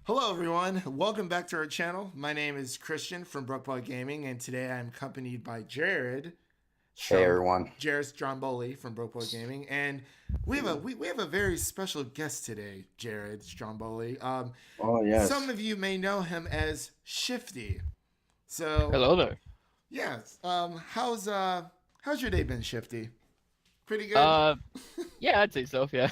Hello, everyone. Welcome back to our channel. My name is Christian from Brookball Gaming, and today I'm accompanied by Jared, Hey everyone. Jared Stromboli from Brookball Gaming, and we have a very special guest today, Jared Stromboli. Oh Some yes. of you may know him as Shifty. So, Hello there. yeah. How's your day been, Shifty? Pretty good. Uh, yeah, I'd say so. Yeah.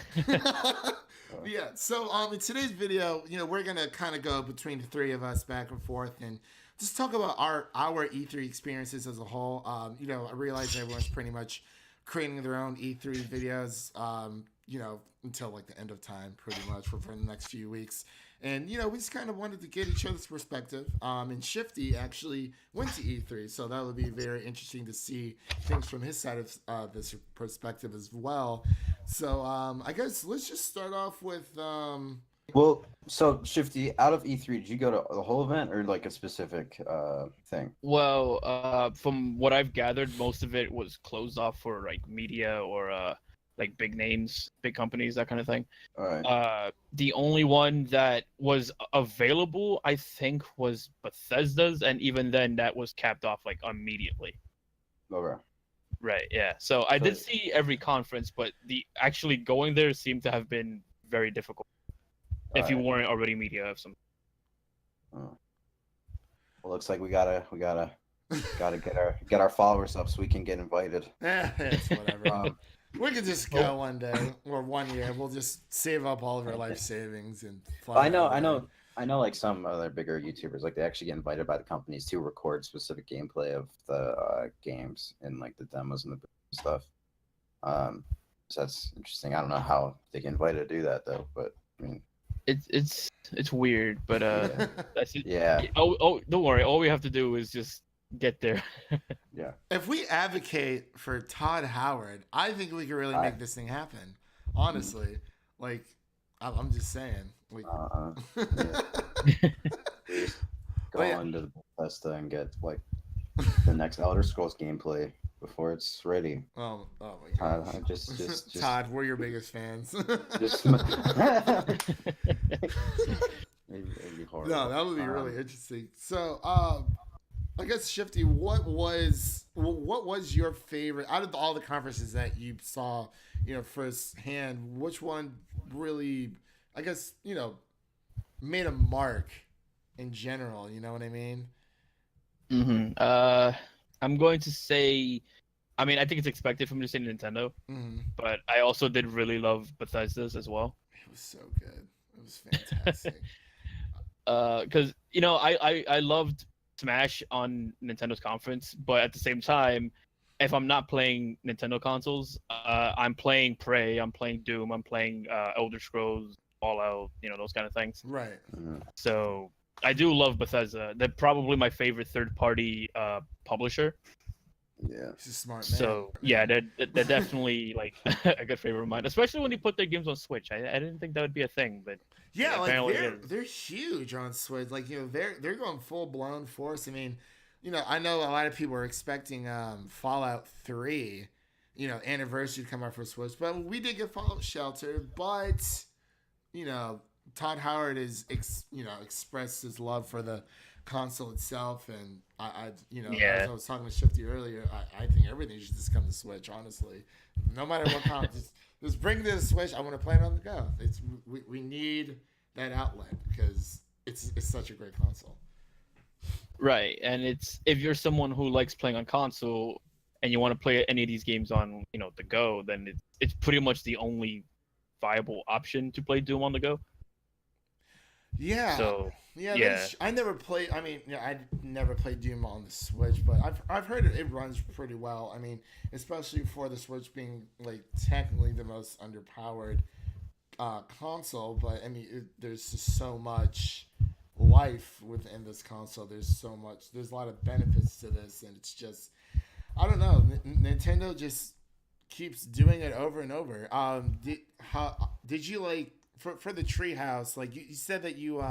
Yeah. So in today's video, we're gonna kind of go between the three of us back and forth and just talk about our E3 experiences as a whole. I realize everyone's pretty much creating their own E3 videos. Until like the end of time, pretty much for the next few weeks. And we just kind of wanted to get each other's perspective. And Shifty actually went to E3, so that would be very interesting to see things from his side of this perspective as well. So I guess let's just start off with Well, so Shifty, out of E3, did you go to the whole event or like a specific thing? Well, from what I've gathered, most of it was closed off for like media or like big names, big companies, that kind of thing. All right. The only one that was available, I think, was Bethesda's, and even then, that was capped off like immediately. Okay. Right. Yeah. So I did see every conference, but the actually going there seemed to have been very difficult if you weren't already media of some. Oh. Well, looks like we gotta get our followers up so we can get invited. it's whatever. We could just go one day or 1 year. We'll just save up all of our life savings and fly. I know. Like some other bigger YouTubers, like they actually get invited by the companies to record specific gameplay of the games and like the demos and the stuff. So that's interesting. I don't know how they get invited to do that though, but I mean, it's weird, but that's it. yeah. Oh, don't worry. All we have to do is just get there. Yeah. If we advocate for Todd Howard, I think we could really make this thing happen. Honestly, like I'm just saying. Like, Yeah. Go on to the Bethesda and get like the next Elder Scrolls gameplay before it's ready. Oh my god! Just Todd, we're your biggest fans. just it'd be horrible. No, that would be really interesting. So, I guess Shifty, what was your favorite out of all the conferences that you saw, firsthand? Which one really, I guess, made a mark in general? You know what I mean? I'm going to say, I mean, I think it's expected from me to say Nintendo, but I also did really love Bethesda's as well. It was so good. It was fantastic. Because I loved Smash on Nintendo's conference, but at the same time, if I'm not playing Nintendo consoles, I'm playing Prey, I'm playing Doom, I'm playing Elder Scrolls, Fallout, those kind of things. Right. So I do love Bethesda. They're probably my favorite third-party publisher. Yeah, he's a smart man. So yeah, they're definitely like a good favorite of mine, especially when they put their games on Switch. I didn't think that would be a thing, but yeah, like they're huge on Switch. Like they're going full blown force. I mean, I know a lot of people are expecting Fallout 3, anniversary to come out for Switch, but we did get Fallout Shelter. But Todd Howard is expressed his love for the console itself, and as I was talking to Shifty earlier, I think everything should just come to Switch. Honestly, no matter what console, just bring this to Switch. I want to play it on the go. We need that outlet because it's such a great console. Right, and if you're someone who likes playing on console and you want to play any of these games on the go, then it's pretty much the only viable option to play Doom on the go. Yeah. So yeah. I never played. I mean, I never played Doom on the Switch, but I've heard it runs pretty well. I mean, especially for the Switch being like technically the most underpowered console. But I mean, there's just so much life within this console. There's a lot of benefits to this, and it's just, I don't know. Nintendo just keeps doing it over and over. Did you like for the Treehouse? Like you said that you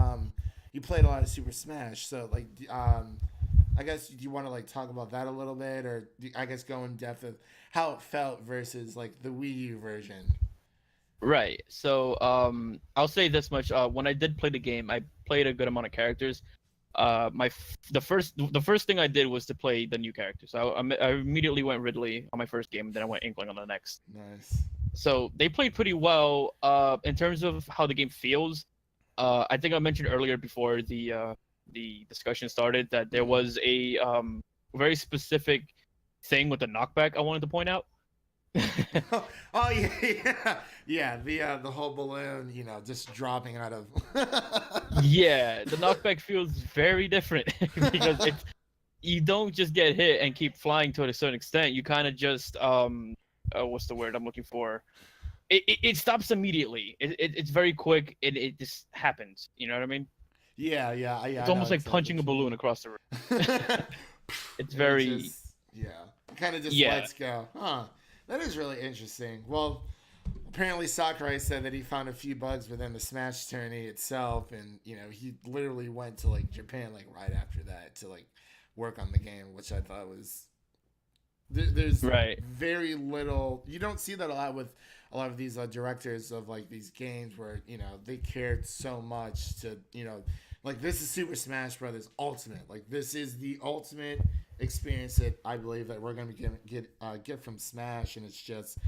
played a lot of Super Smash. So like I guess do you want to like talk about that a little bit, or I guess go in depth of how it felt versus like the Wii U version? Right. So I'll say this much. When I did play the game, I played a good amount of characters. The first thing I did was to play the new characters. So I immediately went Ridley on my first game, and then I went Inkling on the next. Nice. So they played pretty well. In terms of how the game feels, I think I mentioned earlier before the discussion started that there was a very specific thing with the knockback I wanted to point out. Oh yeah. The whole balloon, just dropping out of. Yeah, the knockback feels very different because you don't just get hit and keep flying to a certain extent. You kind of just what's the word I'm looking for? It stops immediately. It's very quick. It just happens. You know what I mean? Yeah. It's almost like punching a balloon across the room. It's very kind of just lets go. Huh. That is really interesting. Well, apparently Sakurai said that he found a few bugs within the Smash tourney itself, and he literally went to like Japan like right after that to like work on the game, which I thought was there's very little. You don't see that a lot with a lot of these directors of like these games where they cared so much to like this is Super Smash Brothers Ultimate. Like this is the ultimate experience that I believe that we're going to get from Smash, and it's just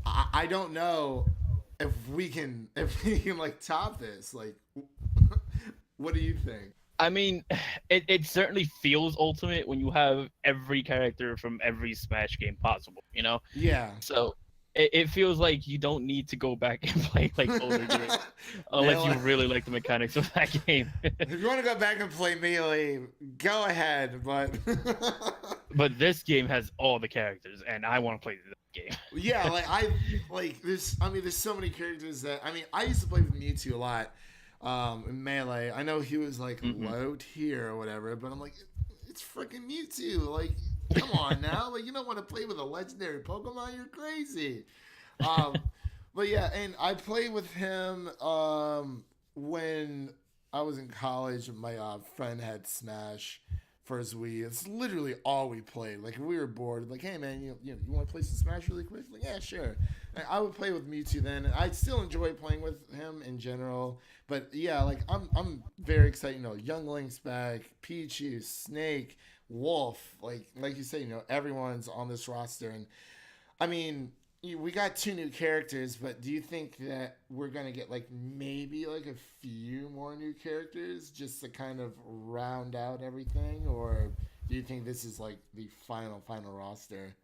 I don't know if we can like top this. Like, what do you think? I mean, it certainly feels ultimate when you have every character from every Smash game possible. Yeah. So it feels like you don't need to go back and play like older games unless you really like the mechanics of that game. If you want to go back and play Melee, go ahead, but but this game has all the characters, and I want to play this game. Yeah, there's so many characters that I used to play with Mewtwo a lot in Melee. I know he was like low tier or whatever, but I'm like, it's freaking Mewtwo, like. Come on now, like you don't want to play with a legendary Pokemon? You're crazy. But yeah, and I played with him when I was in college. My friend had Smash for his Wii. It's literally all we played. Like if we were bored, like, hey man, you want to play some Smash really quick? Like, yeah, sure. And I would play with Mewtwo then. And I still enjoy playing with him in general. But yeah, like I'm very excited. Young Link's back, Pichu, Snake. Wolf, like you say, everyone's on this roster, and I mean, we got 2 new characters, but do you think that we're gonna get like maybe like a few more new characters just to kind of round out everything, or do you think this is like the final roster?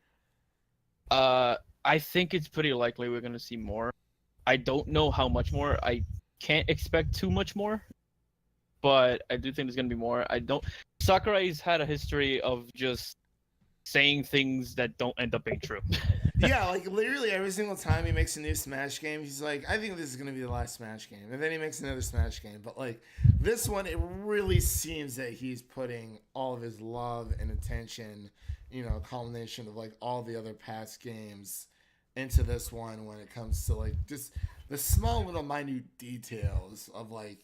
I think it's pretty likely we're gonna see more. I don't know how much more. I can't expect too much more, but I do think there's gonna be more. Sakurai's had a history of just saying things that don't end up being true. Yeah, like literally every single time he makes a new Smash game, he's like, I think this is gonna be the last Smash game, and then he makes another Smash game. But like this one, it really seems that he's putting all of his love and attention, a culmination of like all the other past games into this one when it comes to like just the small little minute details of like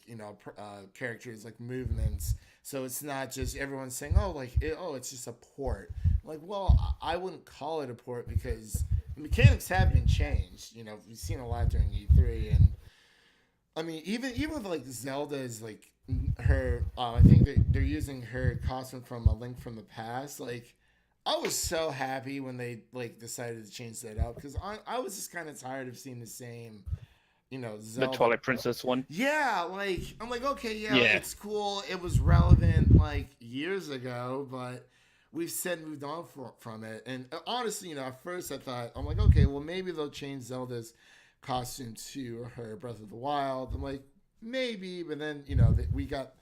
characters, like movements. So it's not just everyone saying, it's just a port. Like, well, I wouldn't call it a port because the mechanics have been changed. We've seen a lot during E3, and I mean, even with like Zelda's like her, I think they're using her costume from A Link from the Past. Like, I was so happy when they like decided to change that up because I was just kind of tired of seeing the same. Zelda. The Twilight Princess one. Yeah, like I'm like, okay, yeah, it's cool. It was relevant like years ago, but we've moved on from it. And honestly, at first I thought, I'm like, okay, well maybe they'll change Zelda's costume to her Breath of the Wild. I'm like, maybe, but then we got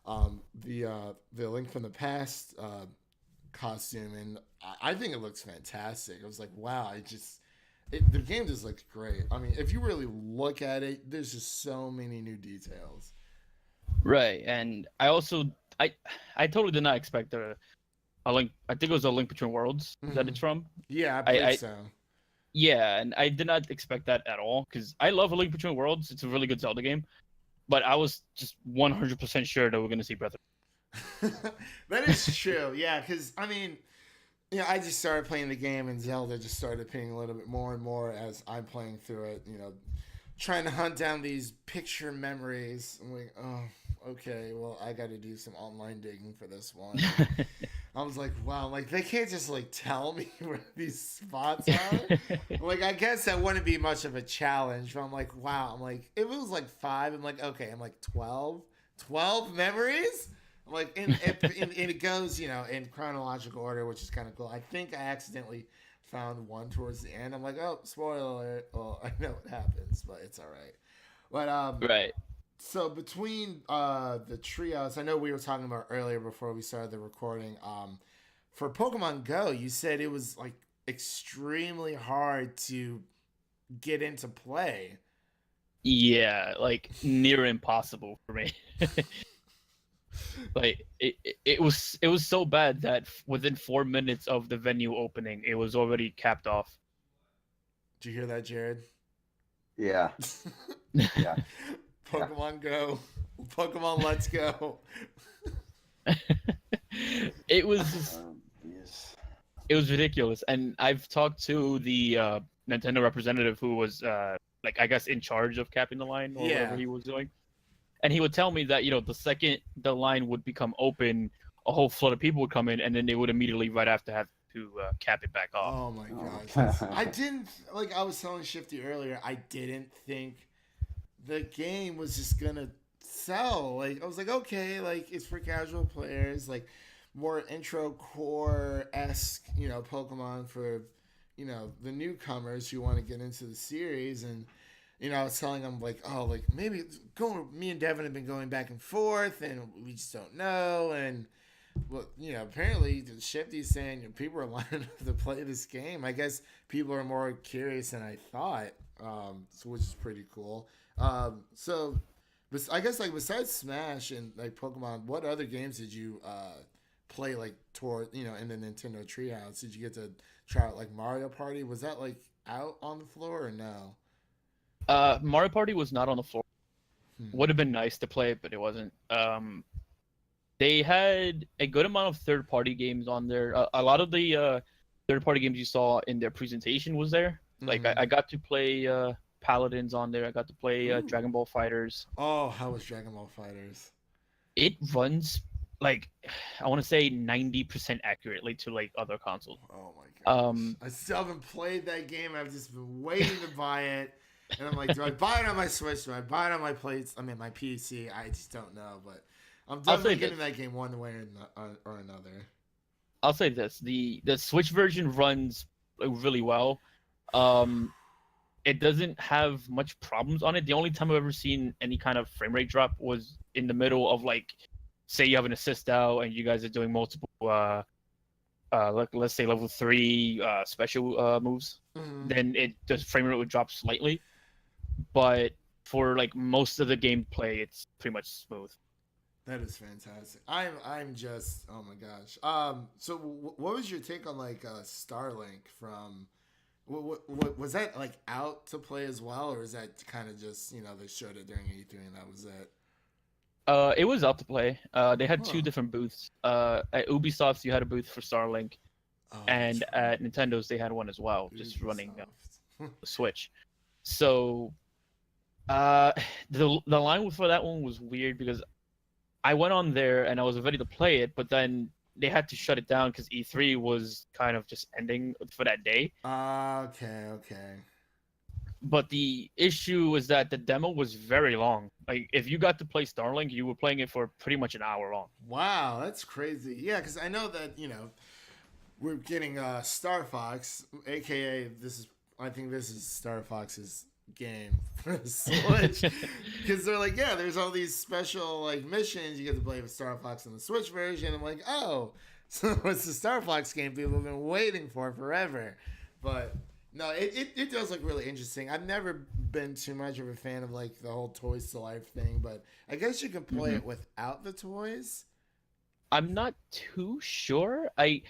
the Link from the Past costume, and I think it looks fantastic. I was like, wow, the game just looks great. I mean, if you really look at it, there's just so many new details. Right, and I totally did not expect a Link. I think it was A Link Between Worlds that it's from. Yeah, I believe so. Yeah, and I did not expect that at all because I love A Link Between Worlds. It's a really good Zelda game, but I was just 100% sure that we're gonna see Breath of. That is true. Yeah, because I mean, Yeah, I just started playing the game, and Zelda just started appearing a little bit more and more as I'm playing through it. Trying to hunt down these picture memories. I'm like, oh, okay, well, I got to do some online digging for this one. I was like, wow, like they can't just like tell me where these spots are. Like, I guess that wouldn't be much of a challenge, but I'm like, wow, I'm like, if it was like five, I'm like, okay, I'm like 12 memories. I'm like, and it goes, in chronological order, which is kind of cool. I think I accidentally found one towards the end. I'm like, oh, spoiler alert. Well, I know what happens, but it's all right. But Right. so between the trios, I know we were talking about earlier before we started the recording. For Pokemon Go, you said it was like extremely hard to get into play. Yeah, like near impossible for me. Like it was so bad that within 4 minutes of the venue opening, it was already capped off. Did you hear that, Jared? Yeah. Yeah. Pokemon Go, Pokemon Let's Go. It was Yes. it was ridiculous, and I've talked to the Nintendo representative who was like I guess in charge of capping the line or whatever he was doing, and he would tell me that the second the line would become open, a whole flood of people would come in, and then they would immediately right after have to cap it back off. Oh my gosh! I didn't like. I was telling Shifty earlier. I didn't think the game was just gonna sell. Like I was like, okay, like it's for casual players, like more intro core esque, Pokemon for, the newcomers who want to get into the series. And I was telling them like, oh, like maybe me and Devin have been going back and forth, and we just don't know. And well, apparently Shifty's saying people are lining up to play this game. I guess people are more curious than I thought, which is pretty cool. So, I guess like besides Smash and like Pokemon, what other games did you play like in the Nintendo Treehouse? Did you get to try out like Mario Party? Was that like out on the floor or no? Mario Party was not on the floor. Would have been nice to play it, but it wasn't. They had a good amount of third-party games on there. A lot of the third-party games you saw in their presentation was there. Like I got to play Paladins on there. I got to play Dragon Ball Fighters. Oh, how was Dragon Ball Fighters? It runs like I want to say 90% accurately to like other consoles. Oh my gosh! I still haven't played that game. I've just been waiting to buy it, and I'm like, do I buy it on my Switch? Do I buy it on my my PC? I just don't know, but I'm definitely getting that game one way or another. I'll say this: the Switch version runs really well. It doesn't have much problems on it. The only time I've ever seen any kind of frame rate drop was in the middle of like, say you have an assist out and you guys are doing multiple, let's say level 3 special moves. Then the frame rate would drop slightly, but for like most of the gameplay, it's pretty much smooth. That is fantastic. I'm just, oh my gosh. So what was your take on like Starlink from? What was that like out to play as well, or is that kind of just they showed it during E3 and that was it? It was out to play. They had two different booths. At Ubisoft, you had a booth for Starlink, and at Nintendo's, they had one as well, just running the Switch. So, the line for that one was weird because I went on there and I was ready to play it, but then they had to shut it down because E3 was kind of just ending for that day. Okay. But the issue was that the demo was very long. Like, if you got to play Starlink, you were playing it for pretty much an hour long. Wow, that's crazy. Yeah, because I know that, we're getting Star Fox, a.k.a. I think this is Star Fox's game for the Switch. Because they're like, yeah, there's all these special, like, missions you get to play with Star Fox in the Switch version. I'm like, oh, so it's the Star Fox game people have been waiting for forever. But no, it does look really interesting. I've never been too much of a fan of like the whole Toys to Life thing, but I guess you can play it without the toys. I'm not too sure. I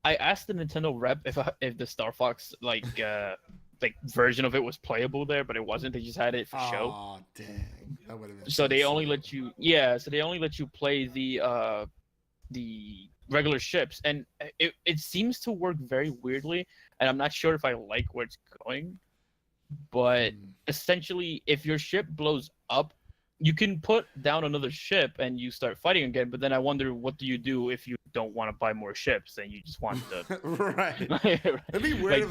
asked the Nintendo rep if the Star Fox like version of it was playable there, but it wasn't. They just had it for show. Oh dang, that would have been. So they only let you play the regular ships, and it seems to work very weirdly, and I'm not sure if I like where it's going. But essentially, if your ship blows up, you can put down another ship and you start fighting again. But then I wonder, what do you do if you don't want to buy more ships and you just want to? Right. It'd be weird.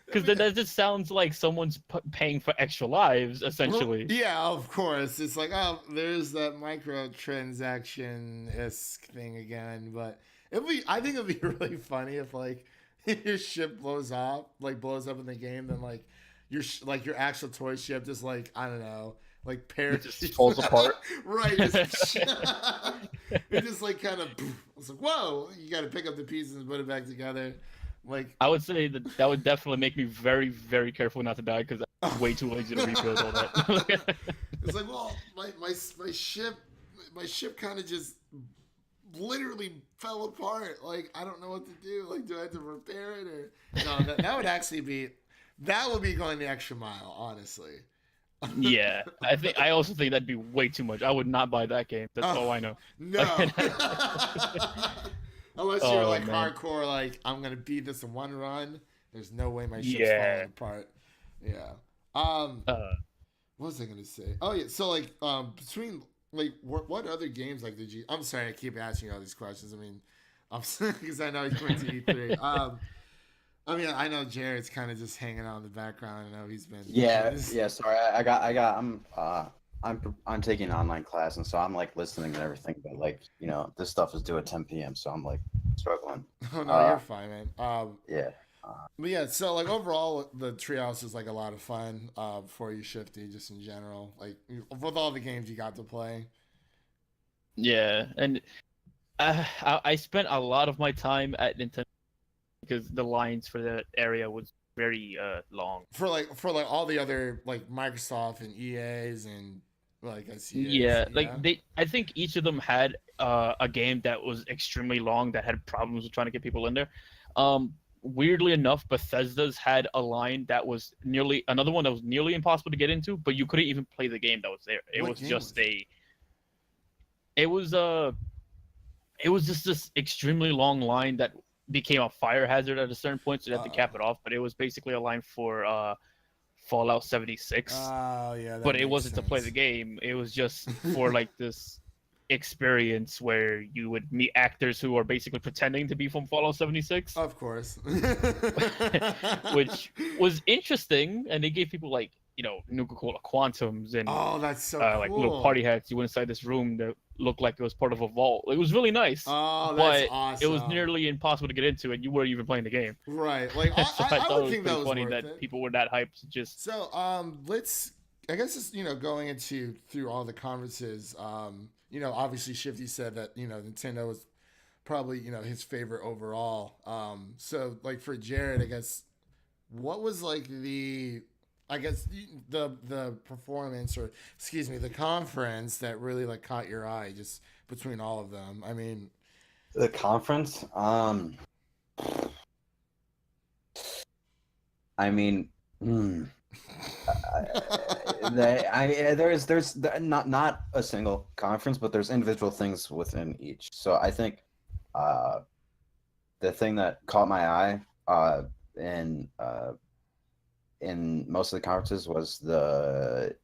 Because then that just sounds like someone's paying for extra lives, essentially. Yeah, of course. It's like, oh, there's that microtransaction-esque thing again. But I think it'd be really funny if like your ship blows up in the game, then like your actual toy ship just like, I don't know, like it just falls apart. Right. It just like kind of. It's like, whoa! You got to pick up the pieces and put it back together. Like, I would say that would definitely make me very, very careful not to die, because I'm way too lazy to rebuild all that. It's like, well, my ship kind of just literally fell apart. Like, I don't know what to do. Like, do I have to repair it or no? That would actually be going the extra mile, honestly. Yeah, I also think that'd be way too much. I would not buy that game. That's all I know. No. Unless you're like hardcore, like, I'm gonna beat this in one run. There's no way my ship's falling apart. Yeah. What was I gonna say? Oh yeah. So like, between like, what other games like did you? I'm sorry, I keep asking you all these questions. I mean, because I know you went to E3. I mean, I know Jared's kind of just hanging out in the background. I know he's been. Yeah. Sorry, I'm taking an online class, and so I'm like listening and everything, but like, you know, this stuff is due at 10 p.m., so I'm like struggling. Oh no, you're fine, man. Yeah. But yeah, so like overall, the Treehouse is like a lot of fun for you, Shifty, just in general. Like with all the games you got to play. Yeah, and I spent a lot of my time at Nintendo because the lines for that area was very long. For like all the other like Microsoft and EA's and like SEAs. Yeah, like I think each of them had a game that was extremely long that had problems with trying to get people in there. Weirdly enough, Bethesda's had a line that was nearly impossible to get into, but you couldn't even play the game that was there. It was just this extremely long line that became a fire hazard at a certain point, so you had to cap it off. But it was basically a line for Fallout 76. Oh yeah. But it wasn't to play the game. It was just for like this experience where you would meet actors who are basically pretending to be from Fallout 76. Of course. Which was interesting, and they gave people like, you know, Nuka-Cola Quantums and that's so cool. like little party hats. You went inside this room that looked like it was part of a vault. It was really nice. Oh, that's awesome. It was nearly impossible to get into, and you weren't even playing the game. Right. Like so I thought would it was think pretty that was funny worth that it. people were that hyped. Just so let's, I guess, just, you know, going through all the conferences. You know, obviously Shifty said that, you know, Nintendo was probably, you know, his favorite overall. So like for Jared, I guess, what was like the performance, or excuse me, the conference that really like caught your eye just between all of them? I mean, the conference, I mean, there's not a single conference, but there's individual things within each. So I think the thing that caught my eye in most of the conferences was the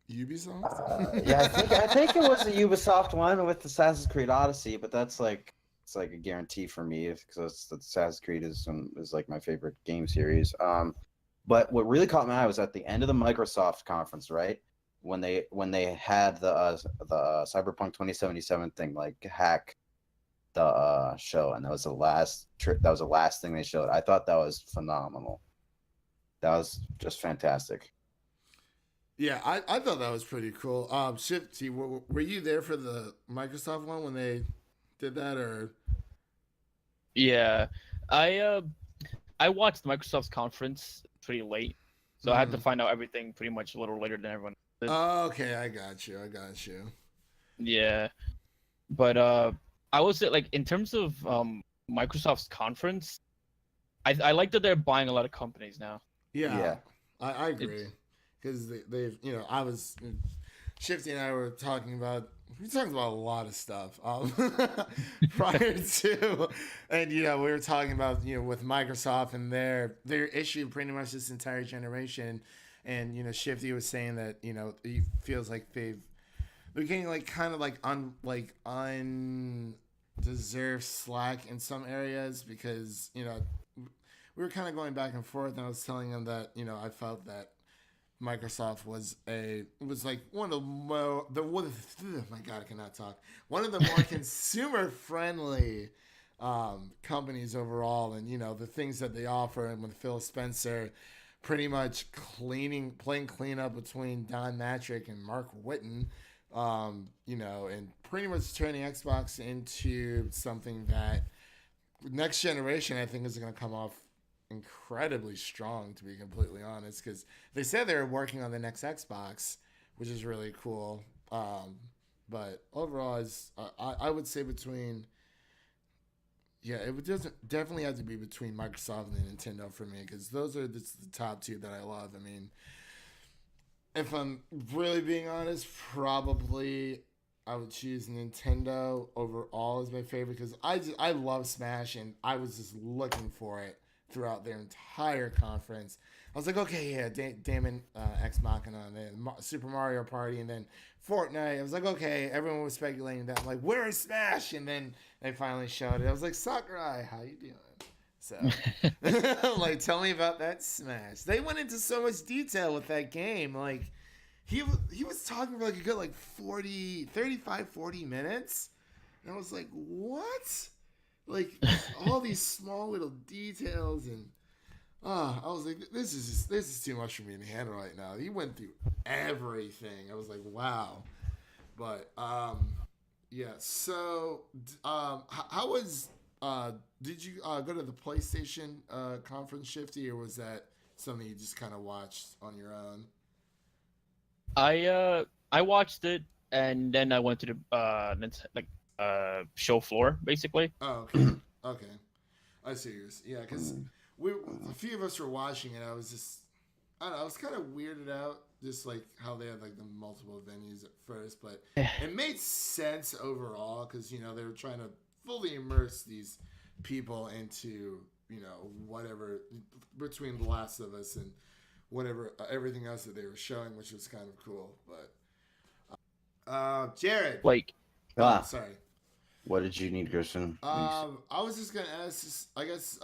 Ubisoft. Yeah, I think it was the Ubisoft one with Assassin's Creed Odyssey, but that's like, it's like a guarantee for me because Assassin's Creed is like my favorite game series. But what really caught my eye was at the end of the Microsoft conference, right? When they had the Cyberpunk 2077 thing, like hack the show, and that was the last thing they showed. I thought that was phenomenal. That was just fantastic. Yeah, I thought that was pretty cool. Shifty, were you there for the Microsoft one when they did that, or? Yeah, I watched Microsoft's conference pretty late, so I had to find out everything pretty much a little later than everyone did. Oh, okay, I got you. Yeah, but I would say, like, in terms of Microsoft's conference, I like that they're buying a lot of companies now. Yeah. I agree, because they've, you know, I was Shifty and I were talking about a lot of stuff prior to, and we were talking about with Microsoft and their issue pretty much this entire generation, and Shifty was saying that he feels like they're getting like kind of like undeserved slack in some areas because we were kind of going back and forth, and I was telling him that I felt that Microsoft was like one of the more my God, I cannot talk. One of the more consumer friendly companies overall, and the things that they offer, and with Phil Spencer pretty much playing cleanup between Don Matrick and Mark Whitten, and pretty much turning Xbox into something that next generation I think is going to come off incredibly strong, to be completely honest, because they said they were working on the next Xbox, which is really cool. But overall, I would say between, it would definitely have to be between Microsoft and Nintendo for me, because those are the top two that I love. I mean, if I'm really being honest, probably I would choose Nintendo overall as my favorite, because I love Smash, and I was just looking for it throughout their entire conference. I was like, okay, yeah, Damon Ex Machina, and then Super Mario Party, and then Fortnite. I was like, okay, everyone was speculating that. I'm like, where is Smash? And then they finally showed it. I was like, Sakurai, how you doing? So, like, tell me about that Smash. They went into so much detail with that game. Like, he was talking for like a good 35, 40 minutes. And I was like, what? Like, all these small little details, and I was like, this is too much for me to handle right now. He went through everything. I was like, wow. But yeah. So how was did you go to the PlayStation conference, Shifty, or was that something you just kind of watched on your own? I watched it, and then I went to the show floor basically. Oh, okay. Okay. I see yours. Yeah, because a few of us were watching it. I was just, I don't know, I was kind of weirded out, just like how they had like the multiple venues at first, but it made sense overall because they were trying to fully immerse these people into whatever between The Last of Us and whatever everything else that they were showing, which was kind of cool. But Jared, Like, sorry. What did you need, Christian? I was just gonna ask, I guess,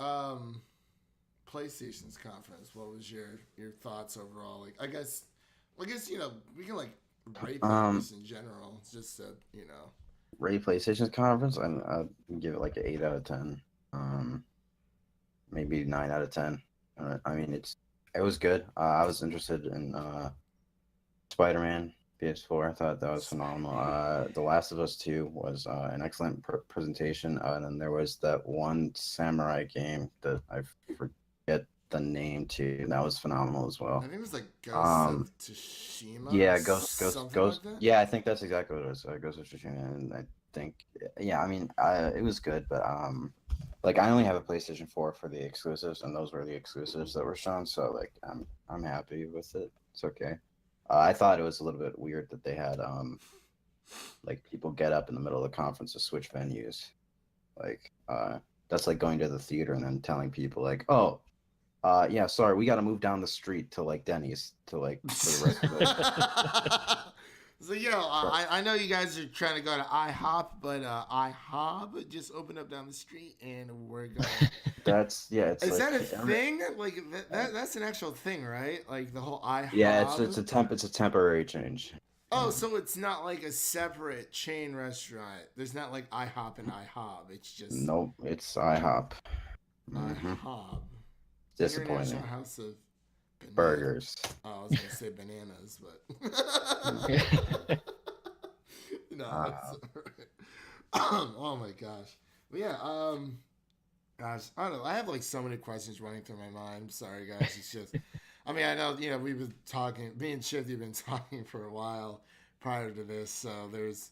PlayStation's conference. What was your thoughts overall? Like, I guess we can like rate this in general. It's just that Rate PlayStation's conference, I'd give it like an 8 out of 10. Maybe 9 out of 10. I mean, it was good. I was interested in Spider-Man PS4. I thought that was phenomenal. The Last of Us 2 was an excellent presentation. And then there was that one samurai game that I forget the name to. That was phenomenal as well. I think it was like Ghost of Tsushima. Yeah, Ghost. Like yeah, I think that's exactly what it was. Ghost of Tsushima, and I think, yeah, I mean, it was good, but like I only have a PlayStation 4 for the exclusives, and those were the exclusives that were shown. So like, I'm happy with it. It's okay. I thought it was a little bit weird that they had like people get up in the middle of the conference to switch venues. Like that's like going to the theater and then telling people like, oh, yeah, sorry, we got to move down the street to like Denny's to like for the rest of it. So I know you guys are trying to go to IHOP, but IHOP just opened up down the street, and we're going. That's It's is like, that a thing? Like that's an actual thing, right? Like the whole IHOP. Yeah, it's a temporary change. Oh, so it's not like a separate chain restaurant. There's not like IHOP and IHOB. It's just nope. It's IHOP. IHOB. Disappointing. International House of Burgers. Oh, I was gonna say bananas, but no. Oh my gosh. But yeah. Gosh, I don't know. I have like so many questions running through my mind. I'm sorry, guys. It's just, I mean, I know we've been talking. Me and Shifty have been talking for a while prior to this, so there's,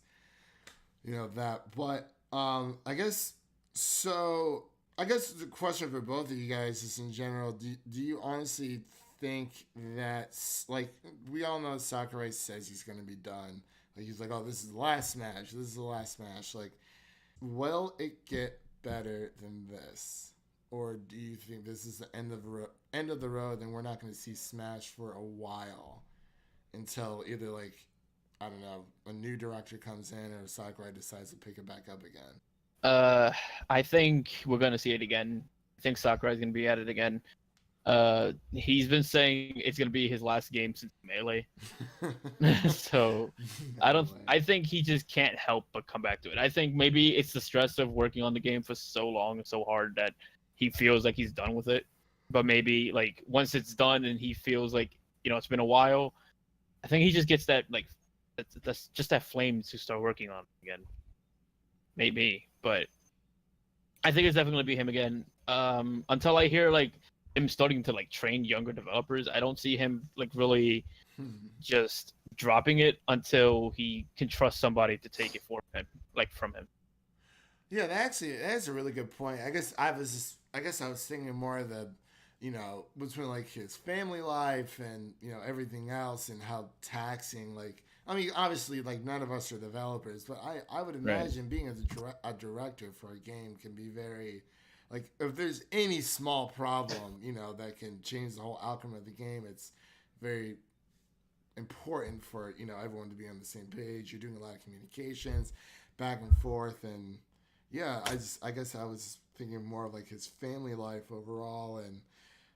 that. But I guess so. I guess the question for both of you guys is in general. Do you honestly think that, like, we all know Sakurai says he's going to be done. Like, he's like, oh, this is the last Smash. This is the last Smash. Like, will it get better than this? Or do you think this is the end of the road and we're not going to see Smash for a while until either, like, I don't know, a new director comes in or Sakurai decides to pick it back up again? I think we're gonna see it again. I think Sakurai's gonna be at it again. He's been saying it's gonna be his last game since Melee. So No way. I think he just can't help but come back to it. I think maybe it's the stress of working on the game for so long and so hard that he feels like he's done with it. But maybe like once it's done and he feels like, you know, it's been a while, I think he just gets that like that's just that flame to start working on again. Maybe, but I think it's definitely gonna be him again. Until I hear like him starting to like train younger developers, I don't see him like really just dropping it until he can trust somebody to take it for him, like from him. Yeah, that's a really good point. I guess I was thinking more of the, you know, between like his family life and, you know, everything else and how taxing, like, I mean, obviously, like, none of us are developers, but I would imagine being a director for a game can be very, like, if there's any small problem, you know, that can change the whole outcome of the game, it's very important for, you know, everyone to be on the same page. You're doing a lot of communications back and forth, and yeah, I guess I was thinking more of like his family life overall and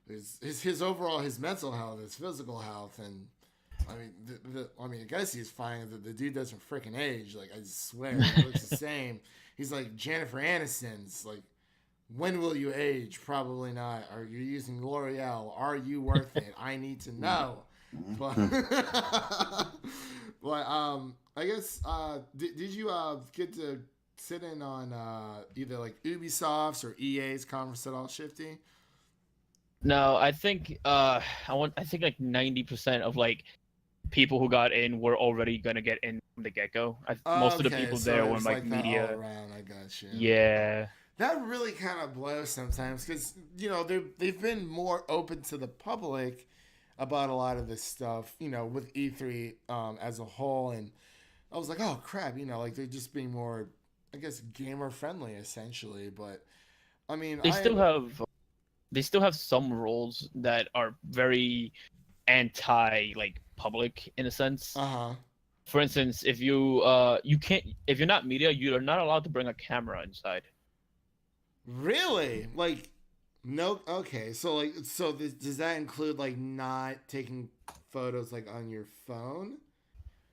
his overall, his mental health, his physical health, and I mean, I guess he's fine. The dude doesn't freaking age. Like, I swear, he looks the same. He's like Jennifer Aniston's. Like, when will you age? Probably not. Are you using L'Oreal? Are you worth it? I need to know. But, I guess, did you get to sit in on either like Ubisoft's or EA's conference at all, Shifty? No, I think I think like 90% of like people who got in were already gonna get in from the get-go. Most of the people so there it were was like that media. all around. I got you. Yeah. That really kind of blows sometimes because, you know, they've been more open to the public about a lot of this stuff, you know, with E3 as a whole. And I was like, oh, crap, you know, like they're just being more, I guess, gamer friendly essentially. But I mean, they still have some roles that are very anti like public in a sense. uh-huh. For instance, if you can't, if you're not media, you are not allowed to bring a camera inside. Really? Like, no, okay. So, like, does that include, like, not taking photos, like, on your phone?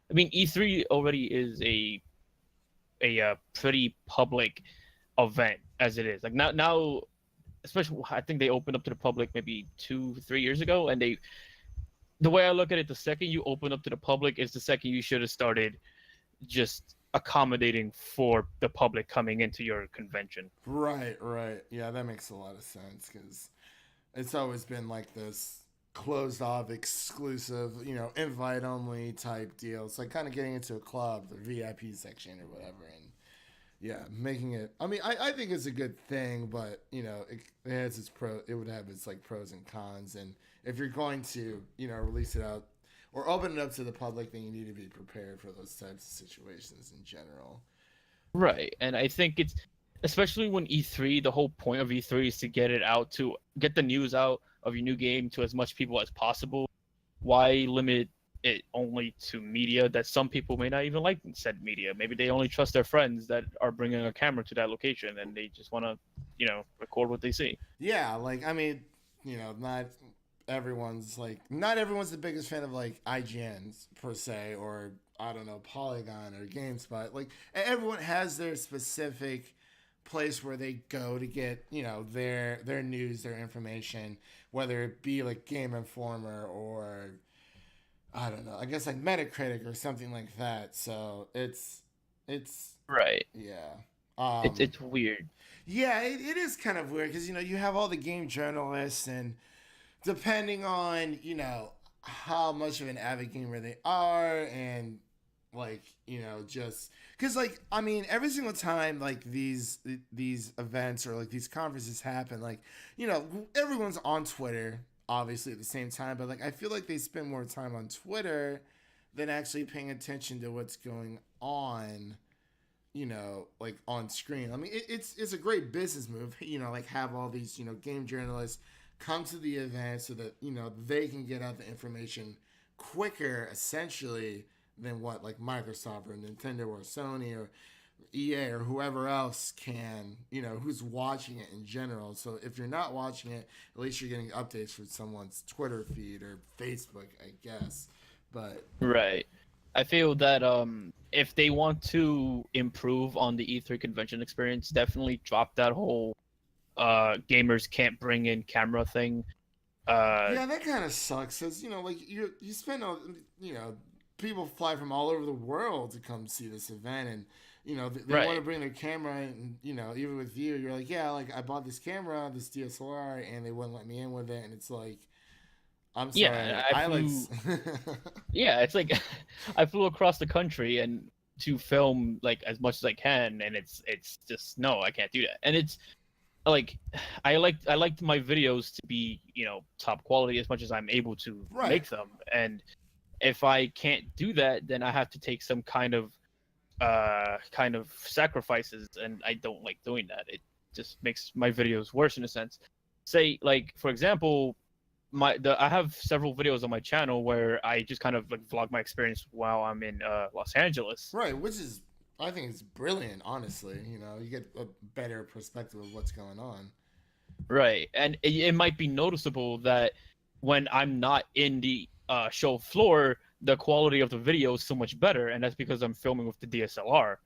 I mean, E3 already is a pretty public event as it is. Like now, especially I think they opened up to the public maybe 2-3 years ago, and the way I look at it, the second you open up to the public is the second you should have started just accommodating for the public coming into your convention. Right, right. Yeah, that makes a lot of sense because it's always been like this closed off, exclusive, you know, invite only type deal. It's like kind of getting into a club, the VIP section or whatever. And yeah, making it, I mean, I think it's a good thing, but, you know, it has its it would have its like pros and cons. And if you're going to, you know, release it out or open it up to the public, then you need to be prepared for those types of situations in general. Right. And I think it's especially when E3, the whole point of E3 is to get it out, to get the news out of your new game to as much people as possible. Why limit it only to media that some people may not even like said media? Maybe they only trust their friends that are bringing a camera to that location and they just want to, you know, record what they see. Yeah, like, I mean, you know, not everyone's the biggest fan of like IGN's per se, or I don't know, Polygon or GameSpot. Like, everyone has their specific place where they go to get, you know, their news, their information, whether it be like Game Informer or I don't know, I guess like Metacritic or something like that. So it's Right. yeah. It's weird. Yeah, it is kind of weird because, you know, you have all the game journalists, and depending on, you know, how much of an avid gamer they are, and like, you know, just because, like, I mean, every single time like these events or like these conferences happen, like, you know, everyone's on Twitter, obviously at the same time, but like I feel like they spend more time on Twitter than actually paying attention to what's going on, like on screen. I mean, it's a great business move, like have all these, game journalists come to the event so that, they can get out the information quicker, essentially, than what like Microsoft or Nintendo or Sony or EA or whoever else can, who's watching it in general. So if you're not watching it, at least you're getting updates from someone's Twitter feed or Facebook, I guess. But Right. I feel that if they want to improve on the E3 convention experience, definitely drop that whole gamers can't bring in camera thing. yeah, that kind of sucks. Cause like you spend all, people fly from all over the world to come see this event, and they Right. want to bring their camera, and even with you, you're like, yeah, like I bought this camera, this DSLR, and they wouldn't let me in with it, and it's like, I'm sorry, Yeah, I I like. flew. Yeah, it's like I flew across the country and to film like as much as I can, and it's just no, I can't do that. And it's like I liked my videos to be top quality as much as I'm able to Right. make them. And if I can't do that, then I have to take some kind of sacrifices, and I don't like doing that. It just makes my videos worse in a sense. Say like for example, I have several videos on my channel where I just kind of like vlog my experience while I'm in Los Angeles. Right, which is, I think it's brilliant, honestly. You get a better perspective of what's going on. Right, and it might be noticeable that when I'm not in the show floor, the quality of the video is so much better, and that's because I'm filming with the DSLR.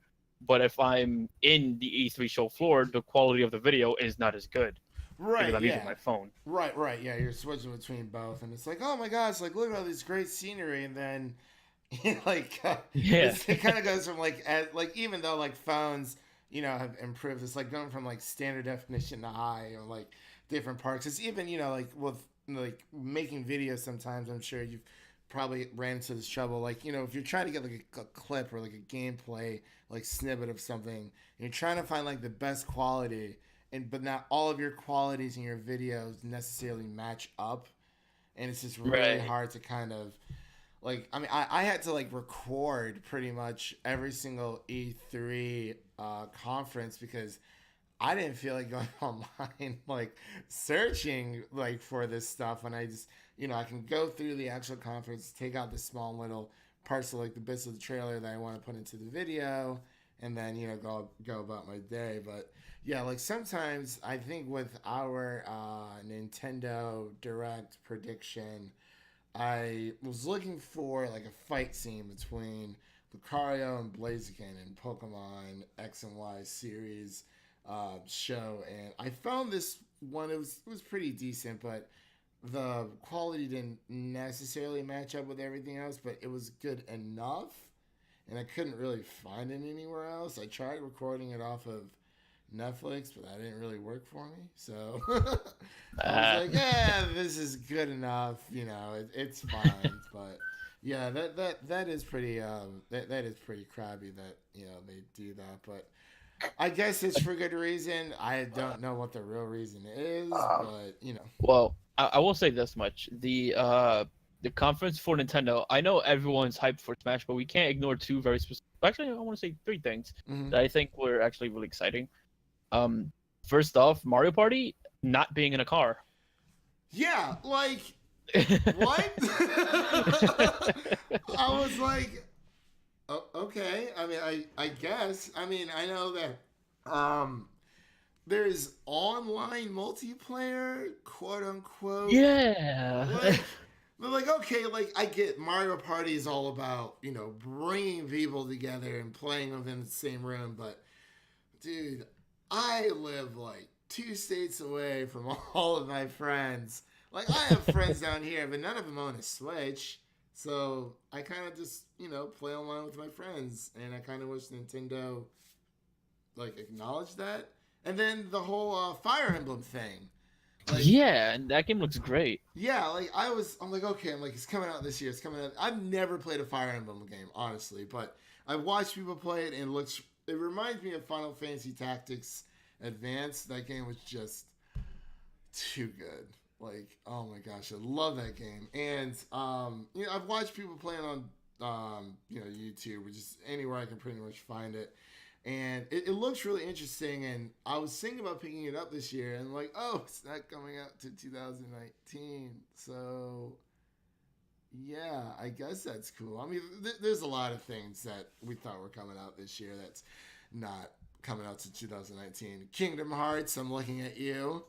But if I'm in the E3 show floor, the quality of the video is not as good Right, because I'm yeah. using my phone. Right, yeah. You're switching between both, and it's like, oh my gosh, like look at all this great scenery, and then, like, Yeah. it kind of goes from like even though like phones, have improved, it's like going from like standard definition to high, or like different parts. It's even like with like making videos. Sometimes I'm sure you've probably ran into this trouble. Like if you're trying to get like a clip or like a gameplay like snippet of something, and you're trying to find like the best quality, but not all of your qualities in your videos necessarily match up, and it's just really Right. hard to kind of like. I mean, I had to like record pretty much every single E3 conference because I didn't feel like going online like searching like for this stuff, and I just I can go through the actual conference, take out the small little parts of like the bits of the trailer that I want to put into the video, and then go about my day. But yeah, like sometimes I think with our Nintendo Direct prediction, I was looking for like a fight scene between Lucario and Blaziken in Pokemon X and Y series show, and I found this one. It was pretty decent, but the quality didn't necessarily match up with everything else. But it was good enough, and I couldn't really find it anywhere else. I tried recording it off of Netflix, but that didn't really work for me. So I was like, yeah, this is good enough. It's fine. But yeah, that is pretty that is pretty crabby that they do that. But I guess it's for good reason. I don't know what the real reason is, but Well, I will say this much: the conference for Nintendo. I know everyone's hyped for Smash, but we can't ignore two very specific. Actually, I want to say three things Mhm. that I think were actually really exciting. First off, Mario Party not being in a car. Yeah, like what? I was like, oh, okay. I mean, I guess. I mean, I know that there's online multiplayer, quote unquote. Yeah. Like, but like, okay, like I get Mario Party is all about bringing people together and playing within the same room, but dude, I live like 2 states away from all of my friends. Like I have friends down here, but none of them own a Switch. So I kind of just, play online with my friends, and I kind of wish Nintendo like acknowledged that. And then the whole Fire Emblem thing. Like, Yeah, and that game looks great. yeah, like I'm like, okay, I'm like, it's coming out this year. It's coming out. I've never played a Fire Emblem game, honestly, but I've watched people play it, and it reminds me of Final Fantasy Tactics Advance. That game was just too good. Like, oh my gosh, I love that game. And I've watched people playing on YouTube or just anywhere I can pretty much find it. And it looks really interesting. And I was thinking about picking it up this year, and like, oh, it's not coming out to 2019. So yeah, I guess that's cool. I mean, there's a lot of things that we thought were coming out this year that's not coming out to 2019. Kingdom Hearts, I'm looking at you.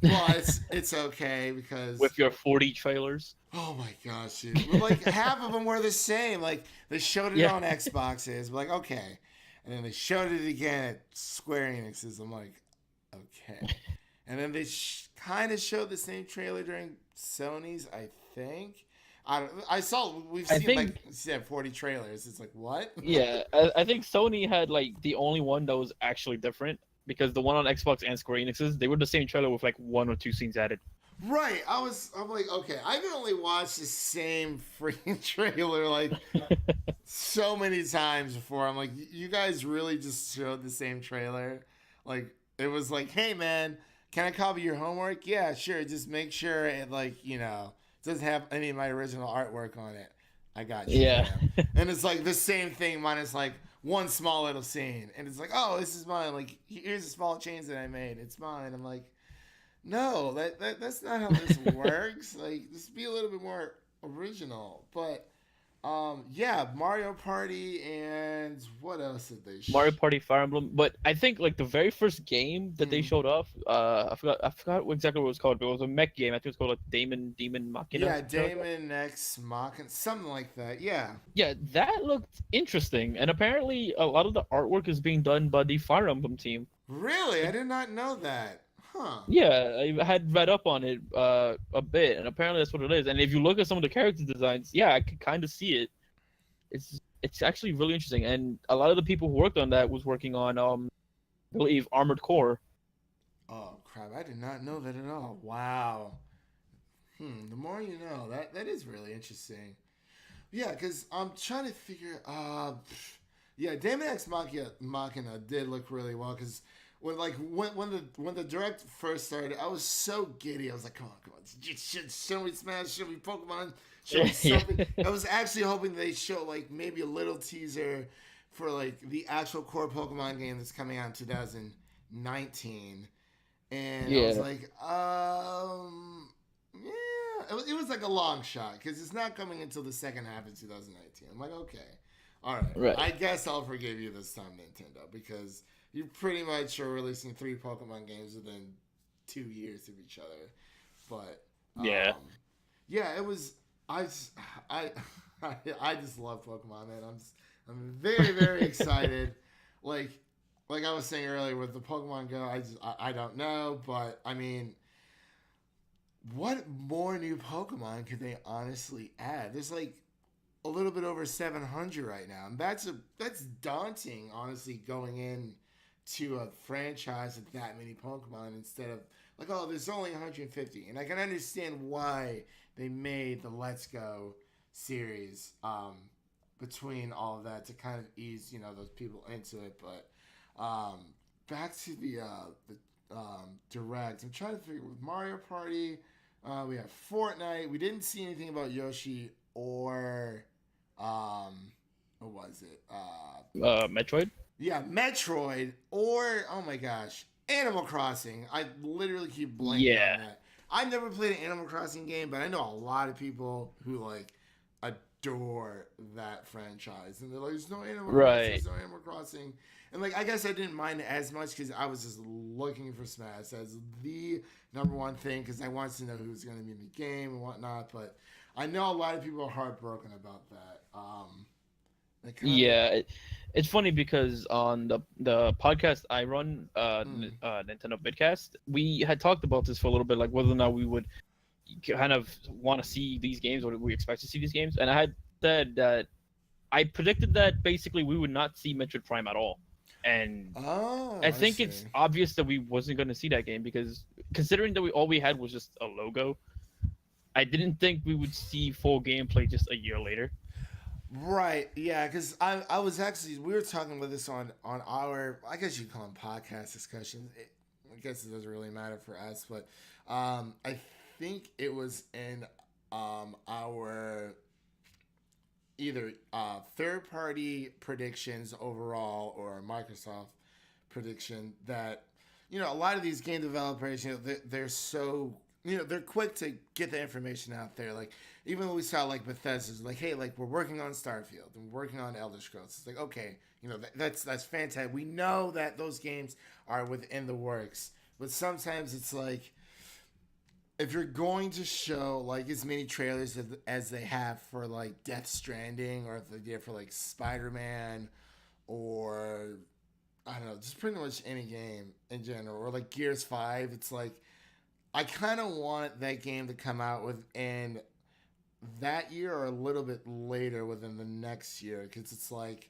But it's okay because With your 40 trailers. oh my gosh, dude. Well, like half of them were the same. Like they showed it Yeah. on Xboxes, we're like okay, and then they showed it again at Square Enix's. I'm like, okay, and then they kind of showed the same trailer during Sony's. I think I saw we've I seen think- like you said 40 trailers. It's like what? Yeah, I think Sony had like the only one that was actually different because the one on Xbox and Square Enix's, they were the same trailer with like 1 or 2 scenes added. Right. I'm like, okay, I can only watch the same freaking trailer like so many times before. I'm like, you guys really just showed the same trailer? Like, it was like, hey man, can I copy your homework? Yeah, sure. Just make sure it doesn't have any of my original artwork on it. I got you. Yeah. man. And it's like the same thing minus like one small little scene. And it's like, oh, this is mine. Like, here's the small change that I made. It's mine. I'm like, no, that's not how this works. Like, just be a little bit more original. But yeah, Mario Party and what else did they show? Mario Party, Fire Emblem, but I think like the very first game that they showed off, I forgot exactly what it was called, but it was a mech game. I think it was called like Demon Machina. Yeah, Damon X Machina, something like that. Yeah. Yeah, that looked interesting, and apparently a lot of the artwork is being done by the Fire Emblem team. Really? I did not know that. Huh. Yeah, I had read up on it a bit, and apparently that's what it is. And if you look at some of the character designs, yeah, I could kind of see it. It's actually really interesting, and a lot of the people who worked on that was working on I believe Armored Core. Oh crap! I did not know that at all. Wow. The more you know. That is really interesting. Yeah, because I'm trying to figure. Yeah, Damon X Machina did look really well because when the direct first started, I was so giddy. I was like, come on, show me Smash, show me Pokemon, show me something. I was actually hoping they show like maybe a little teaser for like the actual core Pokemon game that's coming out in 2019, and I was like, yeah, it was like a long shot because it's not coming until the second half of 2019. I'm like, okay, all right. I guess I'll forgive you this time, Nintendo, because you pretty much are releasing 3 Pokemon games within 2 years of each other. But yeah, it was. I just love Pokemon, man. I'm very very excited. Like I was saying earlier with the Pokemon Go, I don't know, but I mean, what more new Pokemon could they honestly add? There's like a little bit over 700 right now, and that's daunting, honestly, going in to a franchise with that many Pokemon instead of like, oh, there's only 150. And I can understand why they made the Let's Go series between all of that to kind of ease, those people into it. But back to the Direct. I'm trying to figure with Mario Party, we have Fortnite. We didn't see anything about Yoshi or what was it? Metroid? Yeah, Metroid, or, oh my gosh, Animal Crossing. I literally keep blanking on that. I've never played an Animal Crossing game, but I know a lot of people who, like, adore that franchise. And they're like, there's no Animal Crossing, there's no Animal Crossing. And, like, I guess I didn't mind it as much because I was just looking for Smash as the number one thing because I wanted to know who's going to be in the game and whatnot. But I know a lot of people are heartbroken about that. It's funny because on the podcast I run, Nintendo Vidcast, we had talked about this for a little bit, like whether or not we would kind of want to see these games or we expect to see these games. And I had said that I predicted that basically we would not see Metroid Prime at all. And I think it's obvious that we wasn't going to see that game because considering that all we had was just a logo, I didn't think we would see full gameplay just a year later. Right, yeah, because I was actually, we were talking about this on our, I guess you call them podcast discussions. I guess it doesn't really matter for us, but I think it was in our either third party predictions overall or Microsoft prediction that a lot of these game developers, they're so they're quick to get the information out there. Like even when we saw like Bethesda's like, hey, like we're working on Starfield and we're working on Elder Scrolls. It's like, okay, that's fantastic. We know that those games are within the works, but sometimes it's like, if you're going to show like as many trailers as they have for like Death Stranding, or if they did for like Spider-Man, or I don't know, just pretty much any game in general, or like Gears 5, it's like I kind of want that game to come out within that year or a little bit later within the next year, because it's like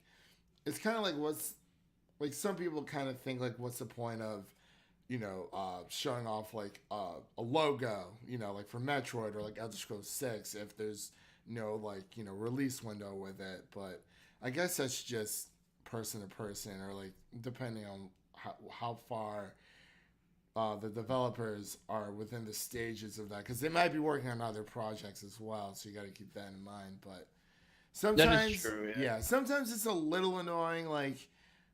it's kind of like what's like some people kind of think like what's the point of showing off like a logo, like for Metroid or like Elder Scrolls 6 if there's no like release window with it. But I guess that's just person to person, or like depending on how far the developers are within the stages of that, because they might be working on other projects as well, so you got to keep that in mind. But sometimes, that is true, yeah. Sometimes it's a little annoying. Like,